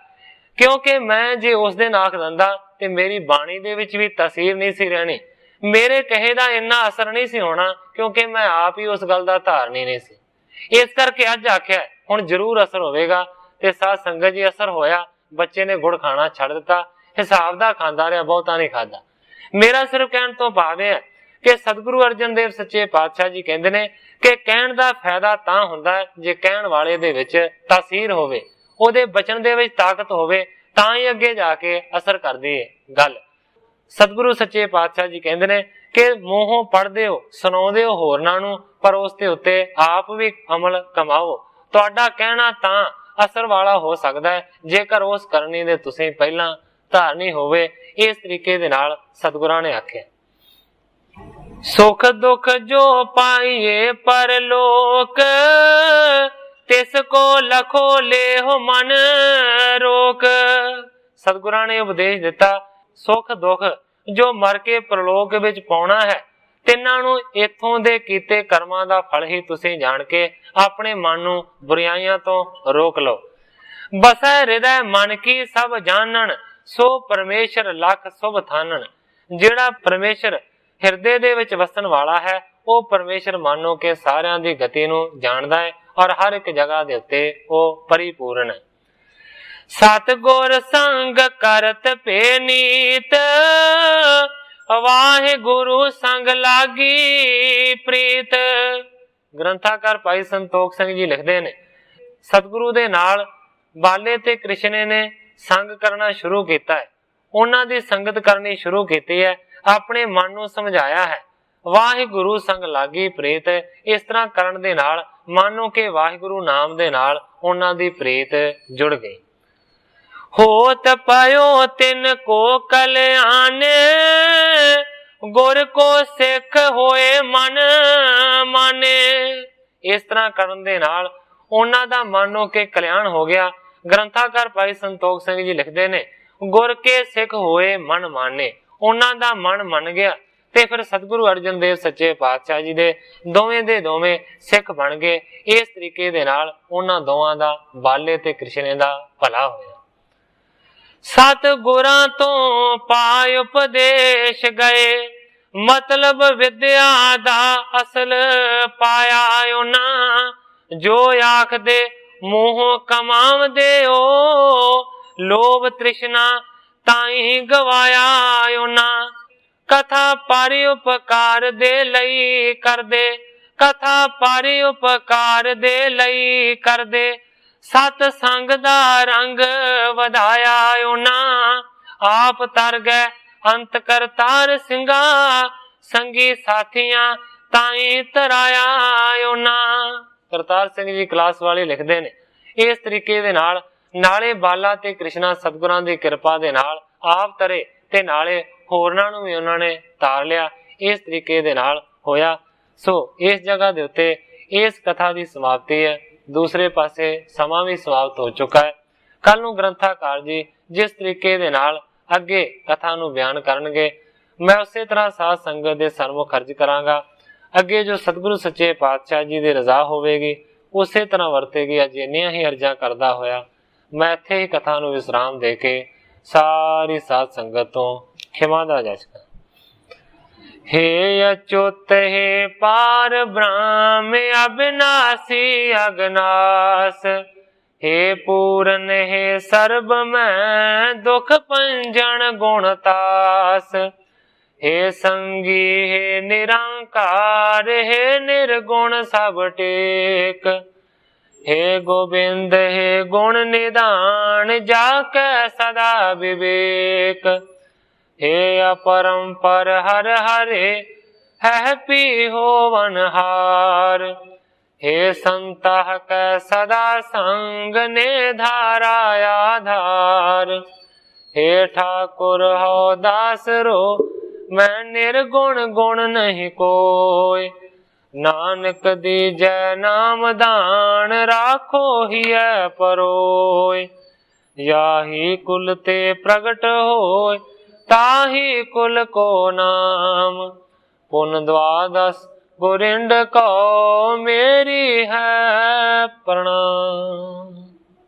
ਕਿਉਂਕਿ ਮੈਂ ਜੇ ਉਸ ਦਿਨ ਆਖ ਦਿੰਦਾ ਤੇ ਮੇਰੀ ਬਾਣੀ ਦੇ ਵਿੱਚ ਵੀ ਤਾਸੀਰ ਨਹੀਂ ਸੀ ਰਹਿਣੀ, ਮੇਰੇ ਕਹੇ ਦਾ ਇੰਨਾ ਅਸਰ ਨਹੀਂ ਸੀ ਹੋਣਾ, ਕਿਉਂਕਿ ਮੈਂ ਆਪ ਹੀ ਉਸ ਗੱਲ ਦਾ ਧਾਰਨੀ ਨਹੀਂ ਸੀ। ਇਸ ਕਰਕੇ ਅੱਜ ਆਖਿਆ ਹੁਣ ਜ਼ਰੂਰ ਅਸਰ ਹੋਵੇਗਾ। ਤੇ ਸਾਧ ਸੰਗਤ ਜੀ ਅਸਰ ਹੋਇਆ, ਬੱਚੇ ਨੇ ਗੁੜ ਖਾਣਾ ਛੱਡ ਦਿੱਤਾ, ਹਿਸਾਬ ਦਾ ਖਾਂਦਾ ਰਿਹਾ, ਬਹੁਤਾ ਨਹੀਂ ਖਾਦਾ। ਮੇਰਾ ਸਿਰਫ ਕਹਿਣ ਤੋਂ ਭਾਵ ਹੈ ਕਿ ਸਤਿਗੁਰੂ ਅਰਜਨ ਦੇਵ ਸੱਚੇ ਪਾਤਸ਼ਾਹ ਜੀ ਕਹਿੰਦੇ ਨੇ ਕਿ ਕਹਿਣ ਦਾ ਫਾਇਦਾ ਤਾਂ ਹੁੰਦਾ ਹੈ ਜੇ ਕਹਿਣ ਵਾਲੇ ਦੇ ਵਿੱਚ ਤਾਸੀਰ ਹੋਵੇ, ਉਹਦੇ ਬਚਨ ਦੇ ਵਿੱਚ ਤਾਕਤ ਹੋਵੇ, ਤਾਂ ਹੀ ਅੱਗੇ ਜਾ ਕੇ ਅਸਰ ਕਰਦੀ ਹੈ ਗੱਲ। ਸਤਿਗੁਰੂ ਸੱਚੇ ਪਾਤਸ਼ਾਹ ਜੀ ਕਹਿੰਦੇ ਨੇ ਕਿ ਮੂੰਹੋਂ ਪੜ੍ਹਦੇ ਹੋ, ਸੁਣਾਉਂਦੇ ਹੋ ਹੋਰਨਾਂ ਨੂੰ, ਪਰ ਉਸ ਦੇ ਉੱਤੇ ਆਪ ਵੀ ਅਮਲ ਕਮਾਓ। ਤੁਹਾਡਾ ਕਹਿਣਾ ਤਾਂ ਅਸਰ ਵਾਲਾ ਹੋ ਸਕਦਾ ਹੈ ਜੇਕਰ ਉਸ ਕਰਨੀ ਦੇ ਤੁਸੀਂ ਪਹਿਲਾਂ ਧਾਰਨੀ ਹੋਵੇ। ਇਸ ਤਰੀਕੇ ਦੇ ਨਾਲ ਸਤਿਗੁਰਾਂ ਨੇ ਆਖਿਆ ਸੁਖ ਦੁਖ ਜੋ ਪਾਈਏ ਪਰਲੋਕ, ਤਿਸ ਕੋ ਲਖੋ ਲੇਹੁ ਮਨ ਰੋਕ। ਸਤਿਗੁਰਾਂ ਨੇ ਉਪਦੇਸ਼ ਦਿੱਤਾ ਸੁਖ ਦੁਖ ਜੋ ਮਰ ਕੇ ਪ੍ਰਲੋਕ ਵਿੱਚ ਪਾਉਣਾ ਹੈ, ਤਿੰਨਾਂ ਨੂੰ ਇੱਥੋਂ ਦੇ ਕੀਤੇ ਕਰਮਾਂ ਦਾ ਫਲ ਹੀ ਤੁਸੀਂ ਜਾਣ ਕੇ ਆਪਣੇ ਮਨ ਨੂੰ ਬੁਰਾਈਆਂ ਤੋਂ ਰੋਕ ਲਓ। ਬਸੈ ਹਿਰਦੈ ਮਨ ਕੀ ਸਭ ਜਾਣਨ, ਸੋ ਪਰਮੇਸ਼ਰ ਲਖ ਸੁਭ ਥਾਨਨ। ਜਿਹੜਾ ਪਰਮੇਸ਼ਰ ਹਿਰਦੇ ਦੇ ਵਿੱਚ ਵਸਣ ਵਾਲਾ ਹੈ ਉਹ ਪਰਮੇਸ਼ਰ ਮਾਨੋ ਕਿ ਸਾਰਿਆਂ ਦੀ ਗਤੀ ਨੂੰ ਜਾਣਦਾ ਹੈ ਔਰ ਹਰ ਇੱਕ ਜਗ੍ਹਾ ਦੇ ਉੱਤੇ ਉਹ ਪਰਿਪੂਰਨ ਹੈ। ਸਤਿਗੁਰ ਸੰਗ ਕਰਤ ਭੇਨੀਤ, ਵਾਹਿਗੁਰੂ ਸੰਗ ਲਾਗੀ ਪ੍ਰੀਤ। ਗ੍ਰੰਥਾਕਾਰ ਭਾਈ ਸੰਤੋਖ ਸਿੰਘ ਜੀ ਲਿਖਦੇ ਨੇ, ਸਤਿਗੁਰੂ ਦੇ ਨਾਲ ਬਾਲੇ ਤੇ ਕ੍ਰਿਸ਼ਨੇ ਨੇ ਸੰਗ ਕਰਨਾ ਸ਼ੁਰੂ ਕੀਤਾ ਹੈ, ਉਹਨਾਂ ਦੀ ਸੰਗਤ ਕਰਨੀ ਸ਼ੁਰੂ ਕੀਤੀ ਹੈ, ਆਪਣੇ ਮਨ ਨੂੰ ਸਮਝਾਇਆ ਹੈ। ਵਾਹਿਗੁਰੂ ਸੰਗ ਲਾਗੀ ਪ੍ਰੀਤ, ਇਸ ਤਰ੍ਹਾਂ ਕਰਨ ਦੇ ਨਾਲ ਮਾਨੋ ਕਿ ਵਾਹਿਗੁਰੂ ਨਾਮ ਦੇ ਨਾਲ ਉਹਨਾਂ ਦੀ ਪ੍ਰੀਤ ਜੁੜ ਗਈ। ਹੋਤ ਪਇਓ ਤਿਨ ਕੋ ਕਲਿਆਣ, ਗੁਰ ਕੋ ਸਿੱਖ ਹੋਏ ਮਨ ਮਾਨੇ। ਇਸ ਤਰ੍ਹਾਂ ਕਰਨ ਦੇ ਨਾਲ ਉਹਨਾਂ ਦਾ ਮਾਨੋ ਕਿ ਕਲਿਆਣ ਹੋ ਗਿਆ। ਗ੍ਰੰਥਾਕਾਰ ਭਾਈ ਸੰਤੋਖ ਸਿੰਘ ਜੀ ਲਿਖਦੇ ਨੇ, ਗੁਰ ਕੇ ਸਿੱਖ ਹੋਏ ਮਨ ਮਾਨੇ, ਉਹਨਾਂ ਦਾ ਮਨ ਮੰਨ ਗਿਆ ਤੇ ਫਿਰ ਸਤਿਗੁਰੂ ਅਰਜਨ ਦੇਵ ਸੱਚੇ ਪਾਤਸ਼ਾਹ ਜੀ ਦੇ ਦੋਵੇਂ ਸਿੱਖ ਬਣ ਗਏ। ਇਸ ਤਰੀਕੇ ਦੇ ਨਾਲ ਉਹਨਾਂ ਦੋਵਾਂ ਦਾ ਬਾਲੇ ਤੇ ਕ੍ਰਿਸ਼ਨੇ ਦਾ ਭਲਾ ਹੋਇਆ। ਸਤਿਗੁਰਾਂ ਤੋਂ ਪਾਇ ਉਪਦੇਸ਼ ਗਏ, ਮਤਲਬ ਵਿਦਿਆ ਦਾ ਅਸਲ ਪਾਇਆ ਉਹਨਾਂ। ਜੋ ਆਖਦੇ ਮੂੰਹ ਕਮਾਵਦੇ ਓ, ਲੋਭ ਤ੍ਰਿਸ਼ਨਾ ਤਾਈ ਗਵਾਇਆ ਉਹਨਾਂ। ਕਥਾ ਪਾਰਿ ਉਪਕਾਰ ਦੇ ਲਈ ਕਰਦੇ, ਕਥਾ ਪਾਰਿ ਉਪਕਾਰ ਦੇ ਲਈ ਕਰਦੇ। ਸਤ ਸੰਗ ਦਾ ਰੰਗ ਵਧਾਇਆ ਉਹਨਾਂ, ਆਪ ਤਰ ਗਏ ਅੰਤ ਕਰਤਾਰ ਸਿੰਘਾ। ਸੰਗੀ ਸਾਥੀਆਂ ਤਾਈ ਤਰਾਇਆ ਉਹਨਾਂ। ਕਰਤਾਰ ਸਿੰਘ ਜੀ ਕਲਾਸ ਵਾਲੇ ਲਿਖਦੇ ਨੇ, ਇਸ ਤਰੀਕੇ ਦੇ ਨਾਲ ਨਾਲੇ ਬਾਲਾ ਤੇ ਕ੍ਰਿਸ਼ਨਾ ਸਤਿਗੁਰਾਂ ਦੀ ਕਿਰਪਾ ਦੇ ਨਾਲ ਆਪ ਤਰੇ ਤੇ ਨਾਲੇ ਹੋਰਨਾਂ ਨੂੰ ਵੀ ਉਹਨਾਂ ਨੇ ਤਾਰ ਲਿਆ। ਇਸ ਤਰੀਕੇ ਦੇ ਨਾਲ ਹੋਇਆ। ਸੋ ਇਸ ਜਗ੍ਹਾ ਦੇ ਉੱਤੇ ਇਸ ਕਥਾ ਦੀ ਸਮਾਪਤੀ ਹੈ। ਦੂਸਰੇ ਪਾਸੇ ਸਮਾਂ ਵੀ ਸਮਾਪਤ ਹੋ ਚੁੱਕਾ ਹੈ। ਕੱਲ ਨੂੰ ਗ੍ਰੰਥਾਕਾਰ ਜੀ ਜਿਸ ਤਰੀਕੇ ਦੇ ਨਾਲ ਅੱਗੇ ਕਥਾ ਨੂੰ ਬਿਆਨ ਕਰਨਗੇ, ਮੈਂ ਉਸੇ ਤਰ੍ਹਾਂ ਸਾਧ ਸੰਗਤ ਦੇ ਸਨਮੁਖ ਅਰਜ਼ ਕਰਾਂਗਾ। ਅੱਗੇ ਜੋ ਸਤਿਗੁਰੂ ਸੱਚੇ ਪਾਤਸ਼ਾਹ ਜੀ ਦੀ ਰਜ਼ਾ ਹੋਵੇਗੀ ਉਸੇ ਤਰ੍ਹਾਂ ਵਰਤੇਗੀ। ਅੱਜ ਇੰਨੀਆਂ ਹੀ ਅਰਜ਼ਾਂ ਕਰਦਾ ਹੋਇਆ ਮੈਂ ਇੱਥੇ ਹੀ ਕਥਾ ਨੂੰ ਵਿਸਰਾਮ ਦੇ ਕੇ ਸਾਰੀ ਸਾਧ ਸੰਗਤ ਤੋਂ ਖਿਮਾ ਦਾ ਜਾਚਕਾਂ। हे अच्युत हे पार ब्रह्म अविनाशी अगनास, हे पूरन हे सर्ब में दुख पंजन गुणतास। हे संगी हे निरंकार, हे निर्गुण सब टेक। हे गोविंद हे गुण निदान, जाके सदा विवेक। हे अपरंपर हर हरे, है पी होवनहार। हे संतः कै सदा संग ने धारा आधार। हे ठाकुर हो दास रो, मैं निर्गुण गुण नहीं कोय। नानक दीजै नाम दान, राखो हिय परोय। याही कुल ते प्रगट होय, ताही कुल को नाम। पुन द्वादश गोरिंड को मेरी है प्रणाम।